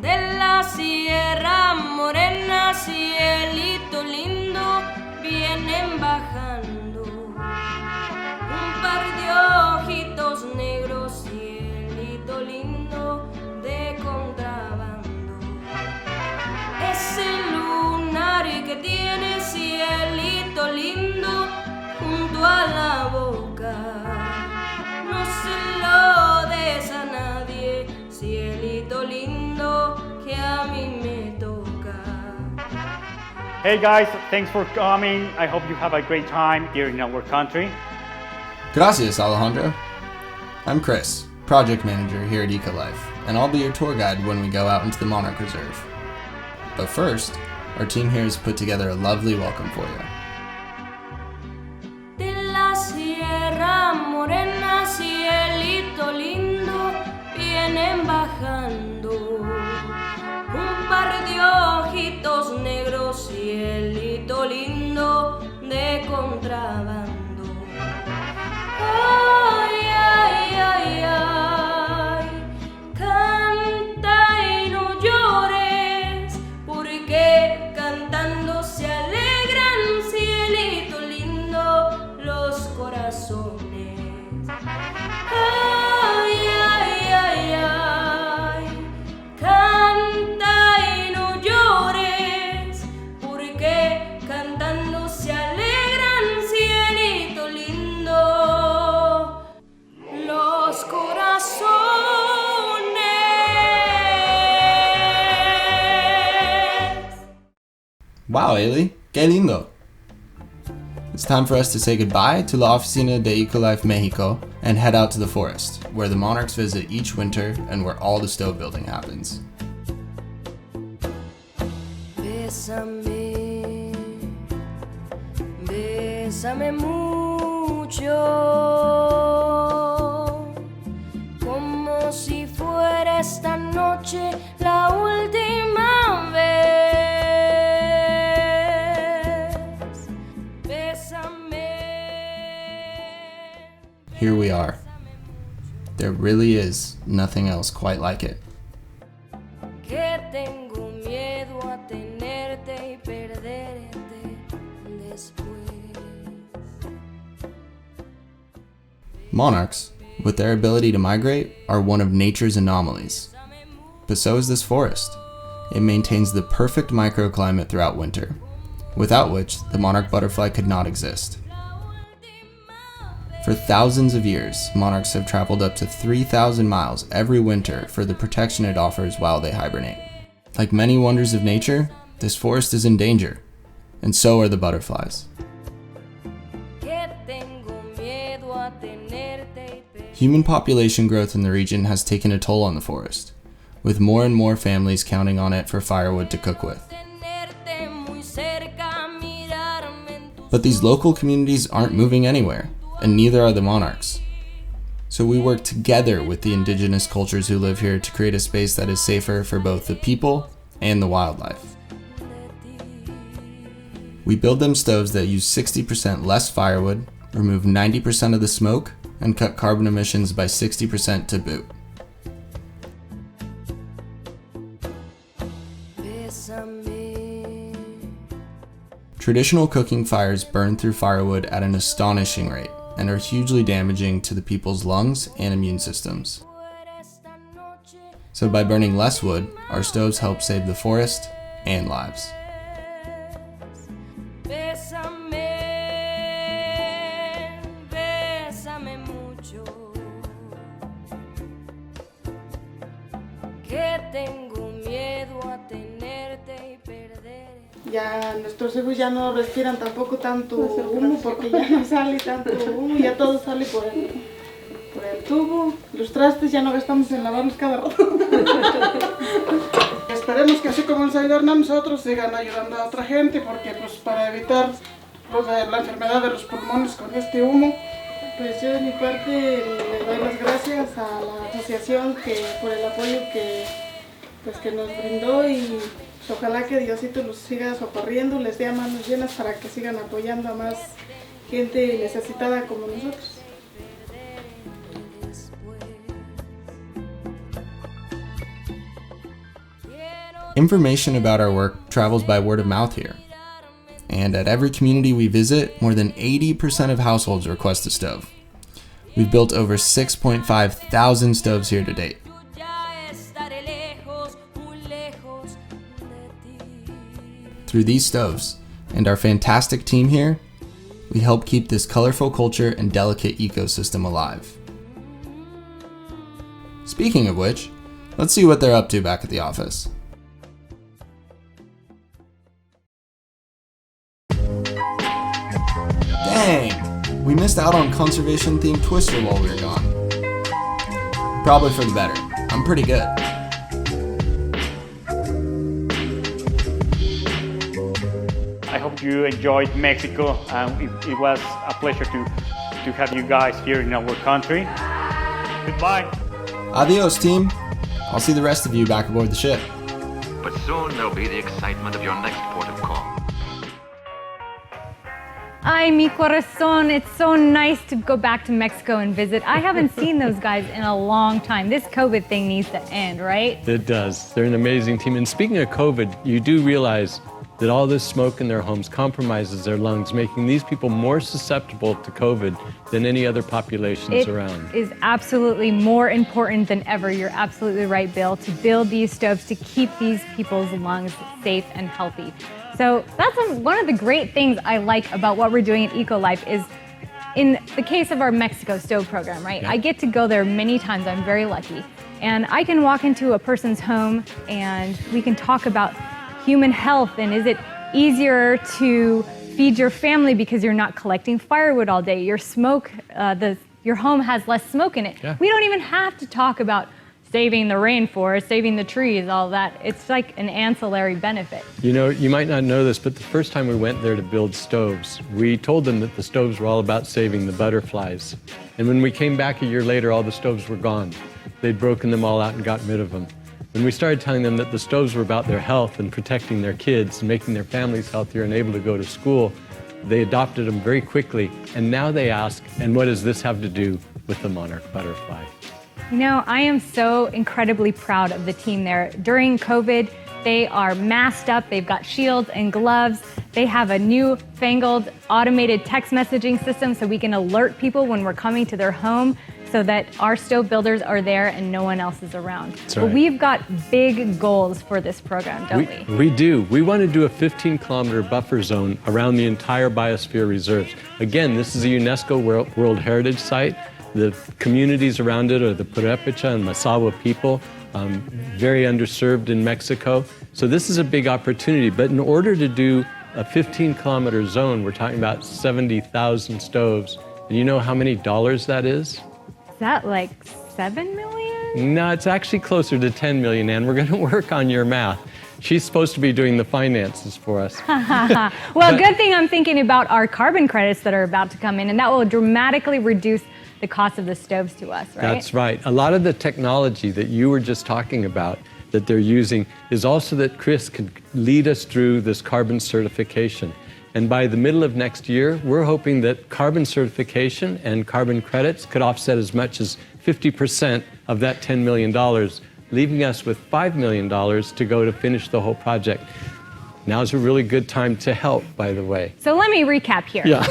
De la Sierra Morena, cielito lindo, vienen bajando un par de ojitos negros, cielito lindo de contrabando. Ese lunar que tiene, cielito lindo, junto a la boca, no se lo des a nadie, cielito lindo que a mí me toca. Hey guys, thanks for coming. I hope you have a great time here in our country. Gracias, Alejandro. I'm Chris, project manager here at ECOLIFE, and I'll be your tour guide when we go out into the Monarch Reserve. But first, our team here has put together a lovely welcome for you. De la Sierra Morena, cielito lindo, vienen bajando un par de ojitos negros, cielito lindo de contrabando. Ay, ay, ay, ay, canta y no llores, porque cantando se alegran, cielito lindo, los corazones. Ay, ay, ay, ay, canta y no llores, porque cantando se alegran, cielito lindo, los corazones. Wow, Eli, qué lindo! It's time for us to say goodbye to La Oficina de ECOLIFE Mexico and head out to the forest, where the monarchs visit each winter and where all the stove building happens. Bésame, bésame mucho, como si fuera esta noche la última vez. Here we are. There really is nothing else quite like it. Que tengo miedo a tenerte y perderte después. Monarchs, with their ability to migrate, are one of nature's anomalies. But so is this forest. It maintains the perfect microclimate throughout winter, without which the monarch butterfly could not exist. For thousands of years, monarchs have traveled up to 3,000 miles every winter for the protection it offers while they hibernate. Like many wonders of nature, this forest is in danger, and so are the butterflies. Human population growth in the region has taken a toll on the forest, with more and more families counting on it for firewood to cook with. But these local communities aren't moving anywhere, and neither are the monarchs. So we work together with the indigenous cultures who live here to create a space that is safer for both the people and the wildlife. We build them stoves that use 60% less firewood, remove 90% of the smoke, and cut carbon emissions by 60% to boot. Traditional cooking fires burn through firewood at an astonishing rate, and are hugely damaging to the people's lungs and immune systems. So by burning less wood, our stoves help save the forest and lives. Ya nuestros hijos ya no respiran tampoco tanto humo porque ya no sale tanto humo, ya todo sale por el tubo. Los trastes ya no gastamos en lavarlos cada rato. Esperemos que así como nos ayudan a nosotros sigan ayudando a otra gente porque pues para evitar la enfermedad de los pulmones con este humo. Pues yo de mi parte le doy las gracias a la asociación por el apoyo que nos brindó y ojalá que Diosito los siga socorriendo, les dé manos llenas para que sigan apoyando a más gente necesitada como nosotros. Information about our work travels by word of mouth here. And at every community we visit, more than 80% of households request a stove. We've built over 6.5 thousand stoves here to date. Through these stoves, and our fantastic team here, we help keep this colorful culture and delicate ecosystem alive. Speaking of which, let's see what they're up to back at the office. Dang! We missed out on conservation-themed Twister while we were gone. Probably for the better. I'm pretty good. I hope you enjoyed Mexico. It was a pleasure to have you guys here in our country. Goodbye. Adios, team. I'll see the rest of you back aboard the ship. But soon there'll be the excitement of your next port of call. Ay, mi corazón, it's so nice to go back to Mexico and visit. I haven't seen those guys in a long time. This COVID thing needs to end, right? It does. They're an amazing team. And speaking of COVID, you do realize that all this smoke in their homes compromises their lungs, making these people more susceptible to COVID than any other populations around. It is absolutely more important than ever. You're absolutely right, Bill, to build these stoves to keep these people's lungs safe and healthy. So that's one of the great things I like about what we're doing at ECOLIFE is in the case of our Mexico stove program, right? Yeah. I get to go there many times. I'm very lucky. And I can walk into a person's home and we can talk about human health and is it easier to feed your family because you're not collecting firewood all day? Your smoke, your home has less smoke in it. Yeah. We don't even have to talk about saving the rainforest, saving the trees, all that. It's like an ancillary benefit. You know, you might not know this, but the first time we went there to build stoves, we told them that the stoves were all about saving the butterflies. And when we came back a year later, all the stoves were gone. They'd broken them all out and gotten rid of them. When we started telling them that the stoves were about their health and protecting their kids and making their families healthier and able to go to school, they adopted them very quickly. And now they ask, and what does this have to do with the monarch butterfly? You know, I am so incredibly proud of the team there. During COVID, they are masked up, they've got shields and gloves. They have a new-fangled automated text messaging system so we can alert people when we're coming to their home so that our stove builders are there and no one else is around. That's right. But we've got big goals for this program, don't we? We do. We want to do a 15-kilometer buffer zone around the entire biosphere reserves. Again, this is a UNESCO World Heritage Site. The communities around it are the Purépecha and Masawa people, very underserved in Mexico. So this is a big opportunity. But in order to do a 15-kilometer zone, we're talking about 70,000 stoves. And you know how many dollars that is? Is that like 7 million? No, it's actually closer to 10 million, and we're going to work on your math. She's supposed to be doing the finances for us. Well, good thing I'm thinking about our carbon credits that are about to come in, and that will dramatically reduce the cost of the stoves to us, right? That's right. A lot of the technology that you were just talking about that they're using is also that Chris could lead us through this carbon certification. And by the middle of next year, we're hoping that carbon certification and carbon credits could offset as much as 50% of that $10 million, leaving us with $5 million to go to finish the whole project. Now's a really good time to help, by the way. So let me recap here. Yeah.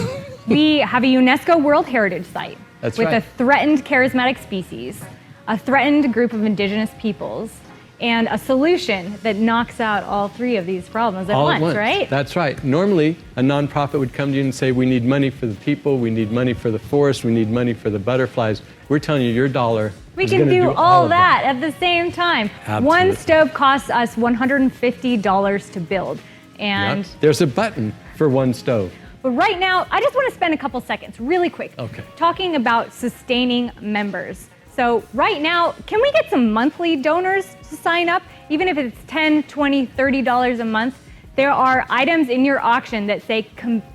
We have a UNESCO World Heritage Site That's with right. a threatened charismatic species, a threatened group of indigenous peoples, and a solution that knocks out all three of these problems at All once, at once, right? That's right. Normally, a nonprofit would come to you and say, we need money for the people, we need money for the forest, we need money for the butterflies. We're telling you, your dollar We is can gonna do all all of that at the same time. One Absolutely. stove costs us $150 to build. And Yep. There's a button for one stove. But right now, I just want to spend a couple seconds, really quick, Okay. talking about sustaining members. So right now, can we get some monthly donors to sign up? Even if it's $10, $20, $30 a month, there are items in your auction that say,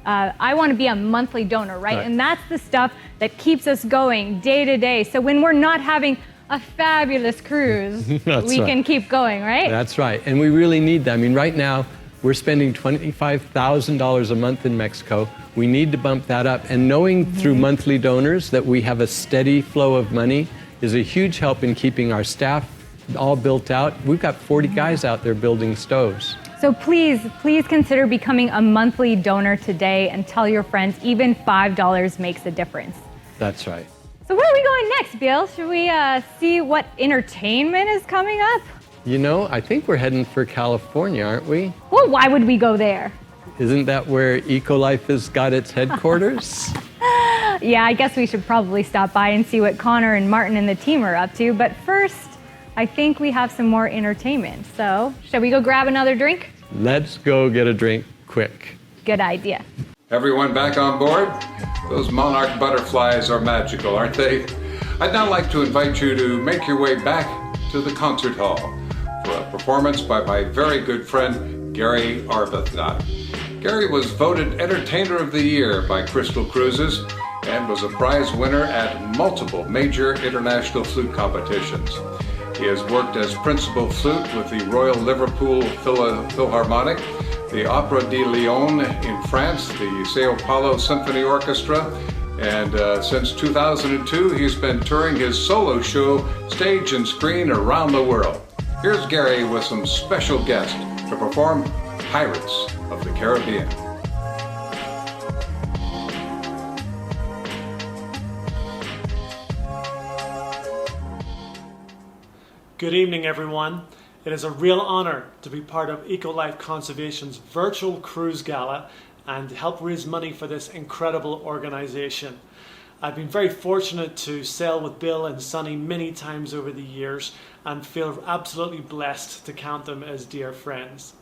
I want to be a monthly donor, right? Right. And that's the stuff that keeps us going day to day. So when we're not having a fabulous cruise, That's we right. can keep going, right? That's right, and we really need that. I mean, right now, we're spending $25,000 a month in Mexico. We need to bump that up, and knowing through monthly donors that we have a steady flow of money is a huge help in keeping our staff all built out. We've got 40 guys out there building stoves. So please consider becoming a monthly donor today and tell your friends even $5 makes a difference. That's right. So where are we going next, Bill? Should we see what entertainment is coming up? You know, I think we're heading for California, aren't we? Well, why would we go there? Isn't that where ECOLIFE has got its headquarters? Yeah, I guess we should probably stop by and see what Connor and Martin and the team are up to. But first, I think we have some more entertainment. So, shall we go grab another drink? Let's go get a drink quick. Good idea. Everyone back on board? Those monarch butterflies are magical, aren't they? I'd now like to invite you to make your way back to the concert hall for a performance by my very good friend, Gary Arbuthnot. Gary was voted Entertainer of the Year by Crystal Cruises and was a prize winner at multiple major international flute competitions. He has worked as principal flute with the Royal Liverpool Philharmonic, the Opera de Lyon in France, the Sao Paulo Symphony Orchestra, and since 2002 he's been touring his solo show stage and screen around the world. Here's Gary with some special guests to perform Pirates of the Caribbean. Good evening, everyone. It is a real honor to be part of ECOLIFE Conservation's virtual cruise gala and help raise money for this incredible organization. I've been very fortunate to sail with Bill and Sonny many times over the years and feel absolutely blessed to count them as dear friends.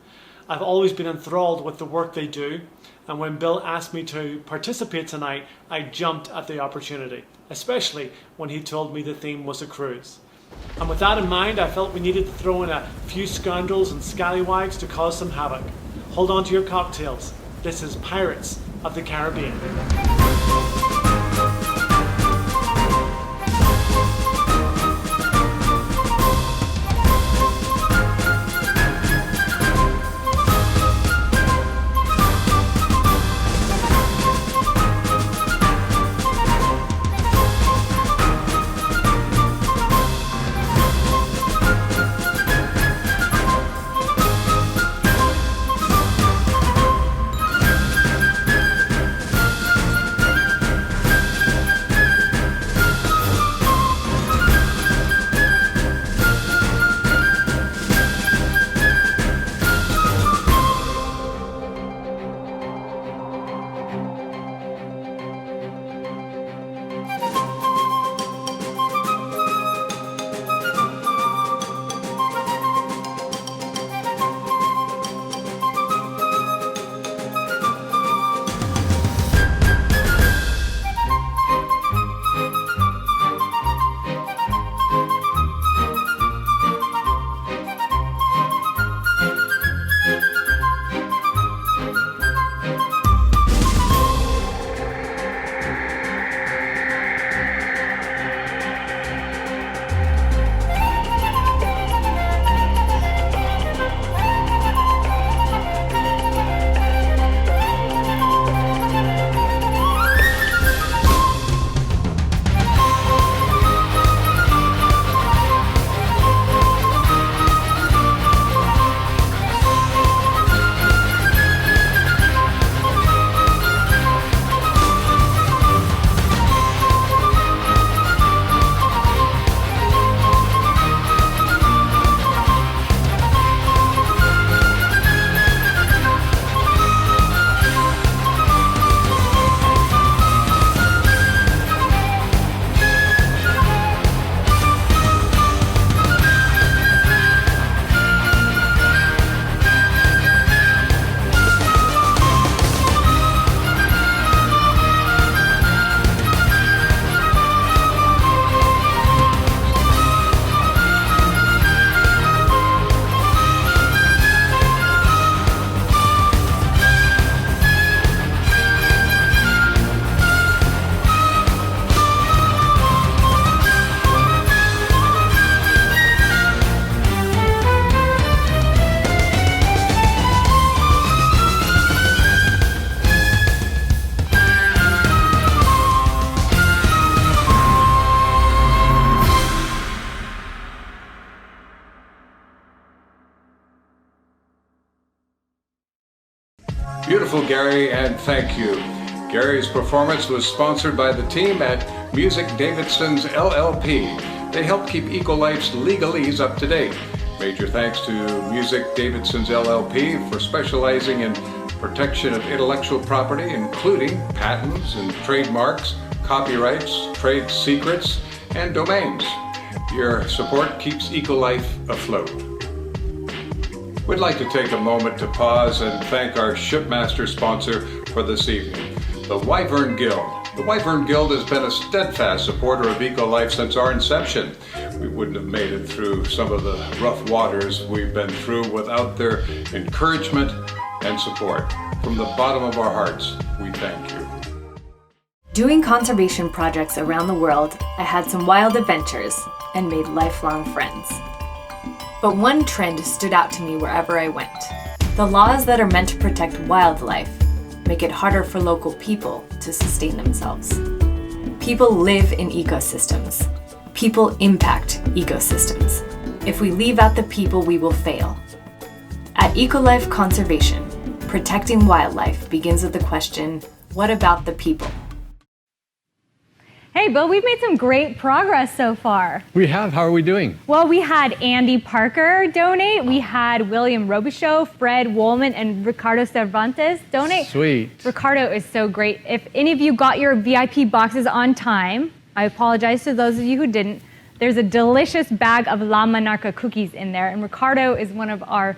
I've always been enthralled with the work they do, and when Bill asked me to participate tonight, I jumped at the opportunity, especially when he told me the theme was a cruise. And with that in mind, I felt we needed to throw in a few scoundrels and scallywags to cause some havoc. Hold on to your cocktails. This is Pirates of the Caribbean. beautiful Gary, and thank you. Gary's performance was sponsored by the team at Music Davidson's LLP. They help keep ECOLIFE's legalese up to date. Major thanks to Music Davidson's LLP for specializing in protection of intellectual property, including patents and trademarks, copyrights, trade secrets, and domains. Your support keeps ECOLIFE afloat. We'd like to take a moment to pause and thank our shipmaster sponsor for this evening, the Wyvern Guild. The Wyvern Guild has been a steadfast supporter of ECOLIFE since our inception. We wouldn't have made it through some of the rough waters we've been through without their encouragement and support. From the bottom of our hearts, we thank you. Doing conservation projects around the world, I had some wild adventures and made lifelong friends. But one trend stood out to me wherever I went. The laws that are meant to protect wildlife make it harder for local people to sustain themselves. People live in ecosystems. People impact ecosystems. If we leave out the people, we will fail. At ECOLIFE Conservation, protecting wildlife begins with the question, what about the people? Hey, Bill, we've made some great progress so far. We have. How are we doing? Well, we had Andy Parker donate. We had William Robichaud, Fred Woolman, and Ricardo Cervantes donate. Sweet. Ricardo is so great. If any of you got your VIP boxes on time, I apologize to those of you who didn't. There's a delicious bag of La Monarca cookies in there, and Ricardo is one of our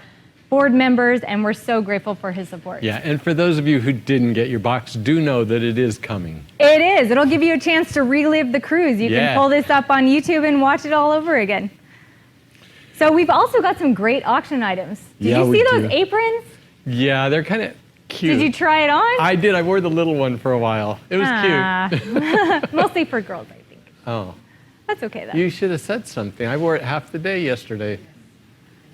board members, and we're so grateful for his support. Yeah, and for those of you who didn't get your box, do know that it is coming. It is. It'll give you a chance to relive the cruise. You can pull this up on YouTube and watch it all over again. So we've also got some great auction items. Did you see those aprons? Yeah, they're kind of cute. Did you try it on? I did. I wore the little one for a while. It was cute. Mostly for girls, I think. Oh. That's okay, though. You should have said something. I wore it half the day yesterday.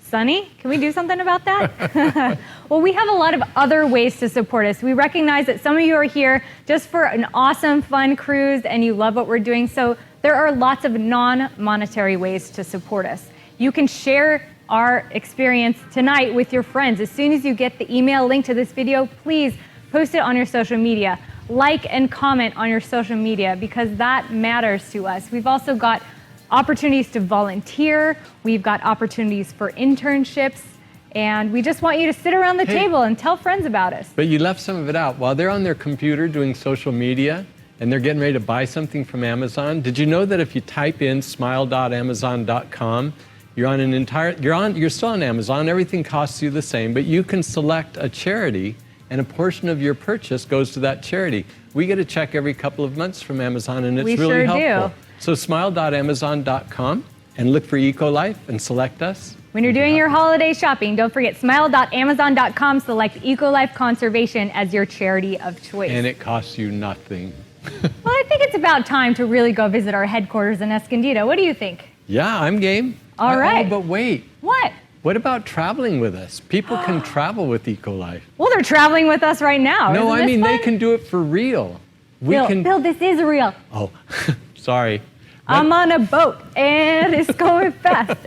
Sunny, can we do something about that? Well, we have a lot of other ways to support us. We recognize that some of you are here just for an awesome, fun cruise and you love what we're doing. So there are lots of non-monetary ways to support us. You can share our experience tonight with your friends. As soon as you get the email link to this video, please post it on your social media. Like and comment on your social media because that matters to us. We've also got opportunities to volunteer, we've got opportunities for internships, and we just want you to sit around the table and tell friends about us. But you left some of it out. While they're on their computer doing social media and they're getting ready to buy something from Amazon, did you know that if you type in smile.amazon.com, you're still on Amazon, everything costs you the same, but you can select a charity and a portion of your purchase goes to that charity. We get a check every couple of months from Amazon and it's really helpful. So smile.amazon.com and look for ECOLIFE and select us. When you're doing your holiday shopping, don't forget smile.amazon.com, select ECOLIFE Conservation as your charity of choice. And it costs you nothing. Well, I think it's about time to really go visit our headquarters in Escondido. What do you think? Yeah, I'm game. All right. Oh, but wait. What? What about traveling with us? People can travel with ECOLIFE. Well, they're traveling with us right now. No, I mean, they can do it for real. Bill, this is real. Oh, sorry. I'm on a boat and it's going fast.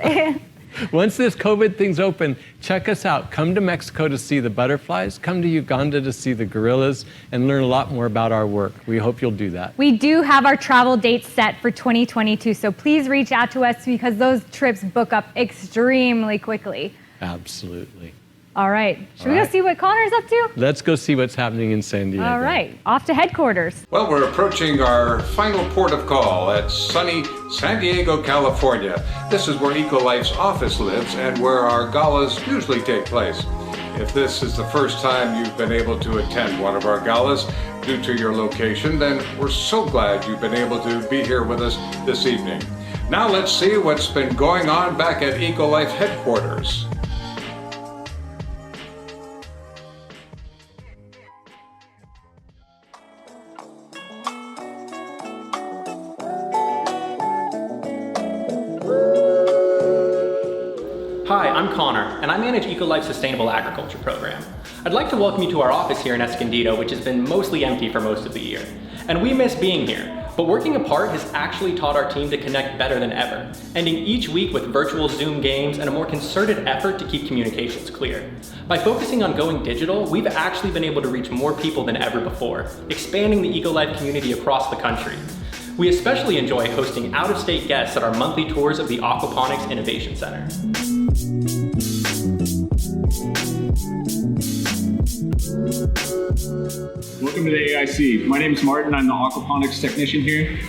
Once this COVID thing's open, check us out. Come to Mexico to see the butterflies. Come to Uganda to see the gorillas and learn a lot more about our work. We hope you'll do that. We do have our travel dates set for 2022, so please reach out to us because those trips book up extremely quickly. Absolutely. All right. Should we go see what Connor's up to? Let's go see what's happening in San Diego. All right. Off to headquarters. Well, we're approaching our final port of call at sunny San Diego, California. This is where ECOLIFE's office lives and where our galas usually take place. If this is the first time you've been able to attend one of our galas due to your location, then we're so glad you've been able to be here with us this evening. Now let's see what's been going on back at ECOLIFE headquarters. Hi, I'm Connor, and I manage ECOLIFE's Sustainable Agriculture Program. I'd like to welcome you to our office here in Escondido, which has been mostly empty for most of the year. and we miss being here. But working apart has actually taught our team to connect better than ever, ending each week with virtual Zoom games and a more concerted effort to keep communications clear. By focusing on going digital, we've actually been able to reach more people than ever before, expanding the ECOLIFE community across the country. We especially enjoy hosting out-of-state guests at our monthly tours of the Aquaponics Innovation Center. Welcome to the AIC. My name is Martin. I'm the aquaponics technician here.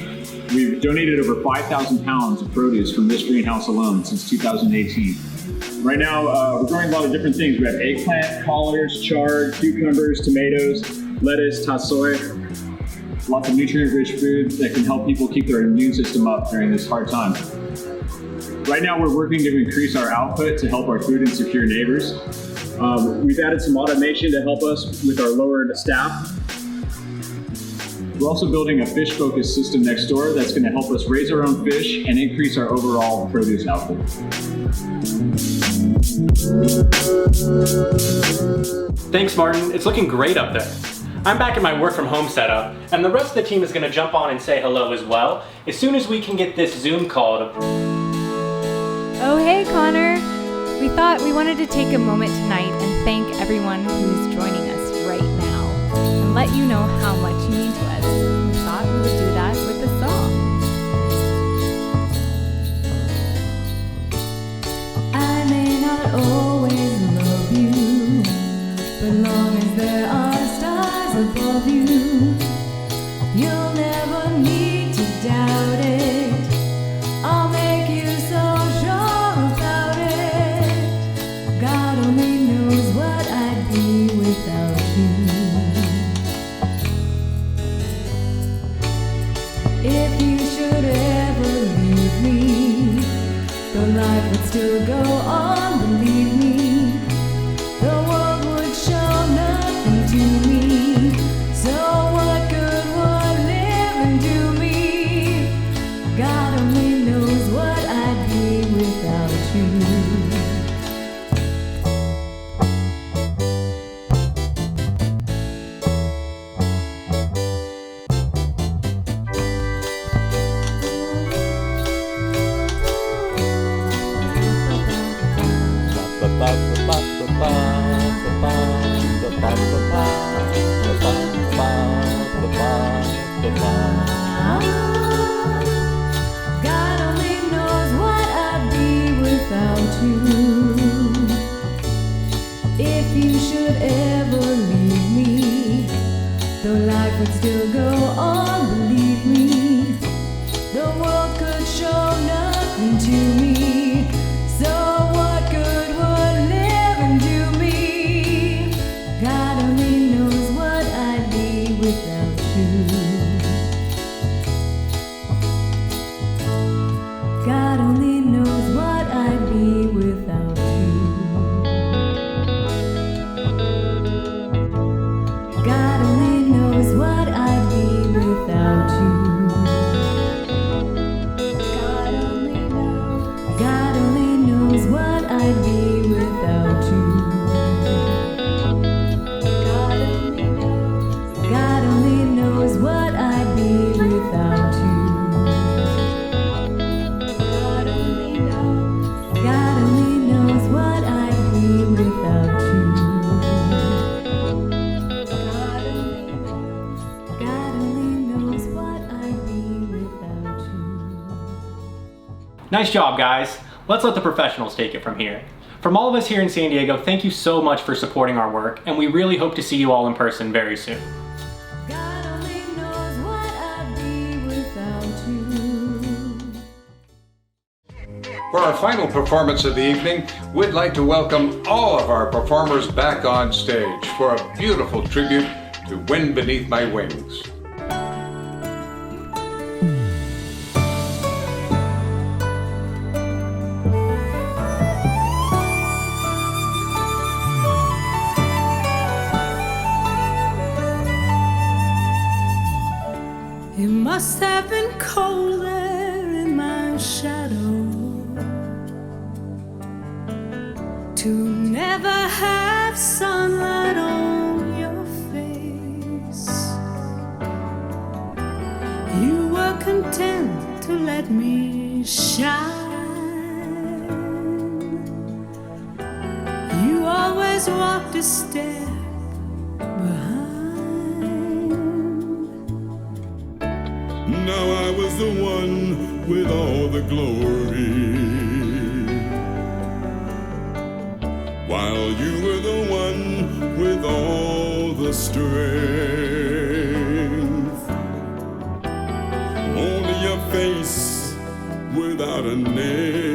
We've donated over 5,000 pounds of produce from this greenhouse alone since 2018. Right now, we're growing a lot of different things. We have eggplant, collards, chard, cucumbers, tomatoes, lettuce, tassoi. Lots of nutrient-rich food that can help people keep their immune system up during this hard time. Right now, we're working to increase our output to help our food insecure neighbors. We've added some automation to help us with our lowered staff. We're also building a fish-focused system next door that's going to help us raise our own fish and increase our overall produce output. Thanks, Martin. It's looking great up there. I'm back at my work from home setup, and the rest of the team is going to jump on and say hello as well, as soon as we can get this Zoom call to... Oh, hey, Connor. We thought we wanted to take a moment tonight and thank everyone who's joining us right now and let you know how much you mean to us. We thought we would do that with a song. I may not always love you, but long as there are stars above you, you'll never need to doubt it. I'll make you so sure about it. God only knows what I'd be without you. If you should ever leave me, the life would still go on, believe me. The world would show nothing to me. So what good would living do me? God only knows what I'd be without you. God only knows what I'd be without you. If you should ever leave me, though life would still go on, believe me. The world could show nothing to me. So what good would living do me? God only knows what I'd be without you. God only knows what I'd be without you. God only knows what I'd be without you. God only knows what I'd be without you. God only knows what I'd be without you. God only knows what I'd be without you. God only knows what I'd be without you. Nice job, guys. Let's let the professionals take it from here. From all of us here in San Diego, thank you so much for supporting our work, and we really hope to see you all in person very soon. God only knows what I'd be without you. For our final performance of the evening, we'd like to welcome all of our performers back on stage for a beautiful tribute to Wind Beneath My Wings. It must have been cold there in my shadow to never have sunlight on your face. You were content to let me shine. You always walked a step behind. Now I was the one with all the glory, while you were the one with all the strength. Only your face without a name.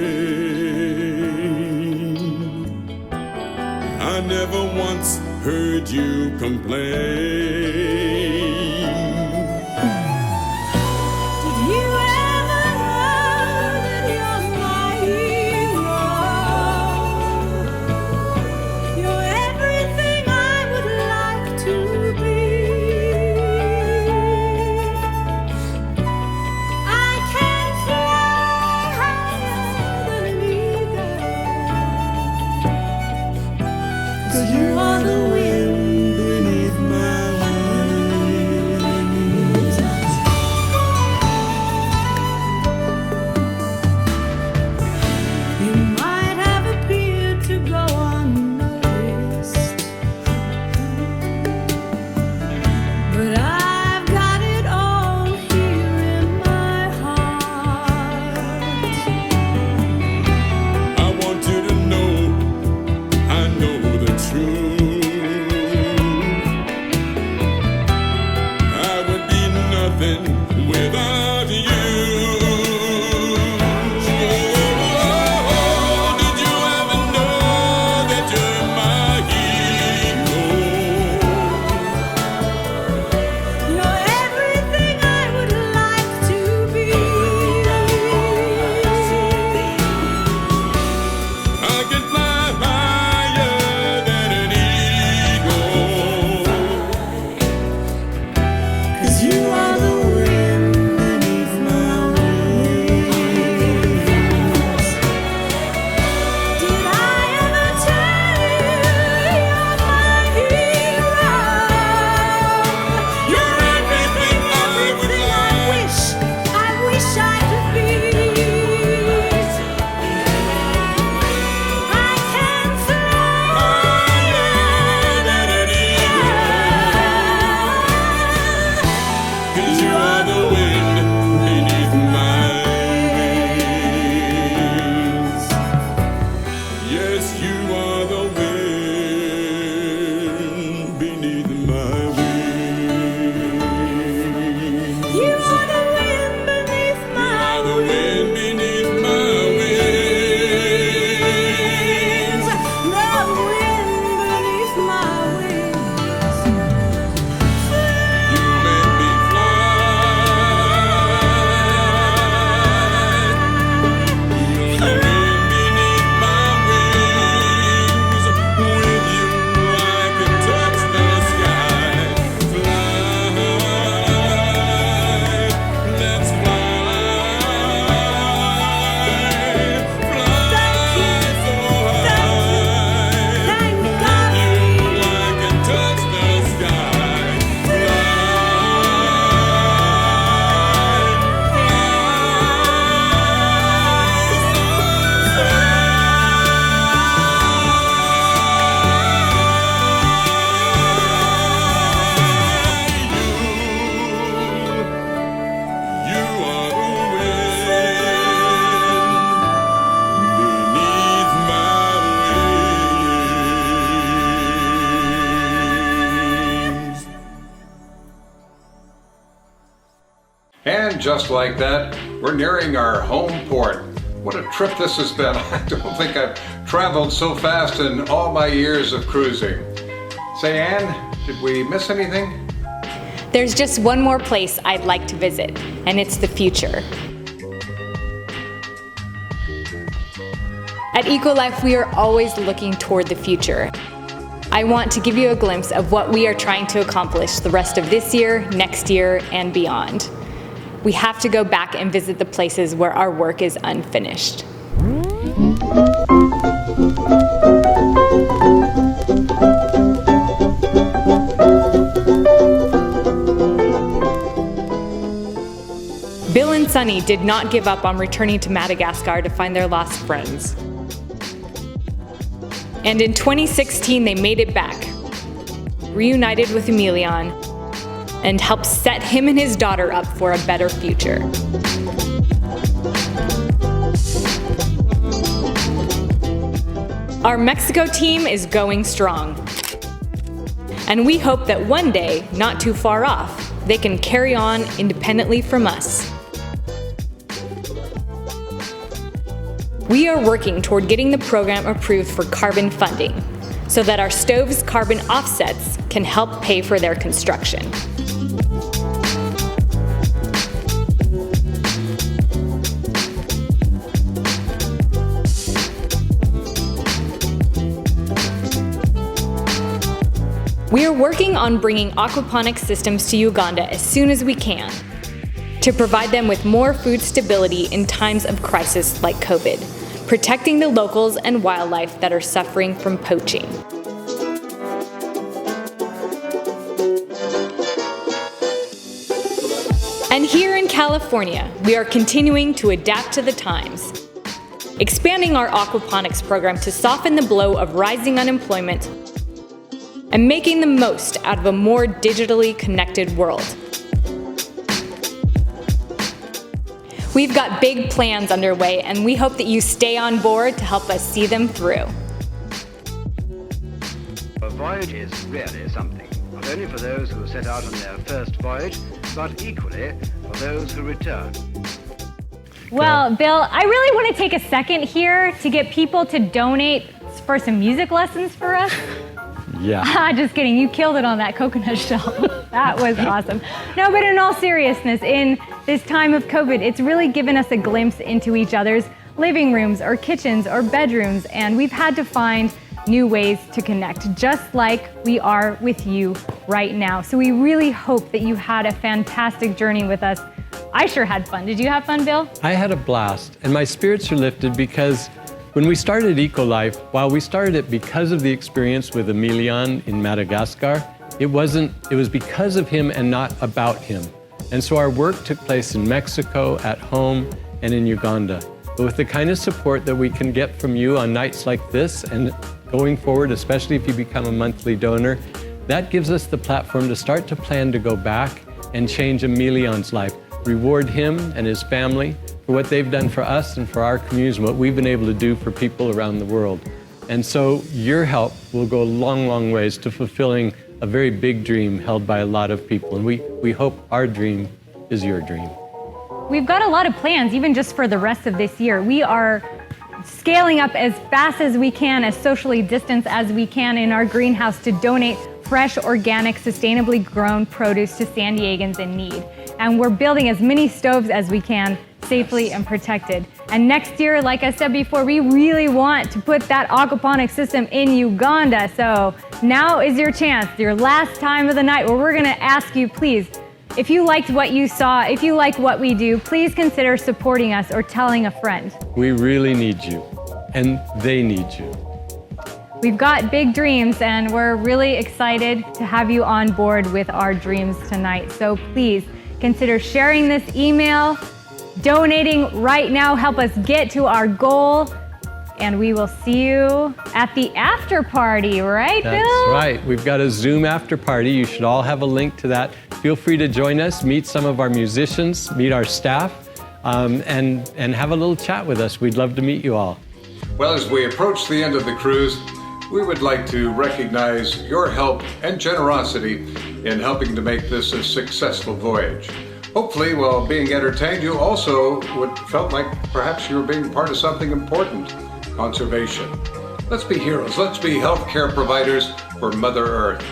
I never once heard you complain. And just like that, we're nearing our home port. What a trip this has been. I don't think I've traveled so fast in all my years of cruising. Say, Anne, did we miss anything? There's just one more place I'd like to visit, and it's the future. At ECOLIFE, we are always looking toward the future. I want to give you a glimpse of what we are trying to accomplish the rest of this year, next year, and beyond. We have to go back and visit the places where our work is unfinished. Bill and Sunny did not give up on returning to Madagascar to find their lost friends. And in 2016, they made it back, reunited with Emilian, and helped set him and his daughter up for a better future. Our Mexico team is going strong. And we hope that one day, not too far off, they can carry on independently from us. We are working toward getting the program approved for carbon funding, so that our stoves' carbon offsets can help pay for their construction. We are working on bringing aquaponics systems to Uganda as soon as we can, to provide them with more food stability in times of crisis like COVID, protecting the locals and wildlife that are suffering from poaching. And here in California, we are continuing to adapt to the times, expanding our aquaponics program to soften the blow of rising unemployment and making the most out of a more digitally connected world. We've got big plans underway, and we hope that you stay on board to help us see them through. A voyage is really something, not only for those who set out on their first voyage, but equally for those who return. Well, Bill, I really want to take a second here to get people to donate for some music lessons for us. Yeah. Just kidding, you killed it on that coconut shell. That was awesome. No, but in all seriousness, in this time of COVID, it's really given us a glimpse into each other's living rooms or kitchens or bedrooms, and we've had to find new ways to connect, just like we are with you right now. So we really hope that you had a fantastic journey with us. I sure had fun. Did you have fun, Bill? I had a blast, and my spirits are lifted because when we started ECOLIFE, while we started it because of the experience with Emilian in Madagascar, it was because of him and not about him. And so our work took place in Mexico, at home, and in Uganda. But with the kind of support that we can get from you on nights like this and going forward, especially if you become a monthly donor, that gives us the platform to start to plan to go back and change Emilian's life, reward him and his family for what they've done for us and for our communities and what we've been able to do for people around the world. And so your help will go a long, long ways to fulfilling a very big dream held by a lot of people. And we hope our dream is your dream. We've got a lot of plans, even just for the rest of this year. We are scaling up as fast as we can, as socially distanced as we can in our greenhouse to donate fresh, organic, sustainably grown produce to San Diegans in need. And we're building as many stoves as we can, safely and protected. And next year, like I said before, we really want to put that aquaponics system in Uganda. So now is your chance, your last time of the night, where we're gonna ask you, please, if you liked what you saw, if you like what we do, please consider supporting us or telling a friend. We really need you, and they need you. We've got big dreams, and we're really excited to have you on board with our dreams tonight. So please consider sharing this email, donating right now, help us get to our goal, and we will see you at the after party, right, Bill? That's right. We've got a Zoom after party. You should all have a link to that. Feel free to join us, meet some of our musicians, meet our staff, and have a little chat with us. We'd love to meet you all. Well, as we approach the end of the cruise, we would like to recognize your help and generosity in helping to make this a successful voyage. Hopefully, while being entertained, you also felt like perhaps you were being part of something important, conservation. Let's be heroes. Let's be healthcare providers for Mother Earth.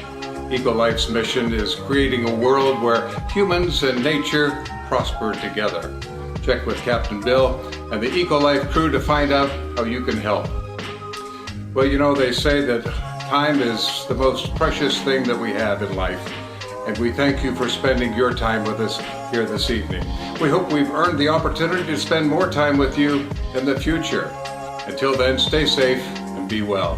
ECOLIFE's mission is creating a world where humans and nature prosper together. Check with Captain Bill and the ECOLIFE crew to find out how you can help. Well, you know, they say that time is the most precious thing that we have in life. And we thank you for spending your time with us here this evening. We hope we've earned the opportunity to spend more time with you in the future. Until then, stay safe and be well.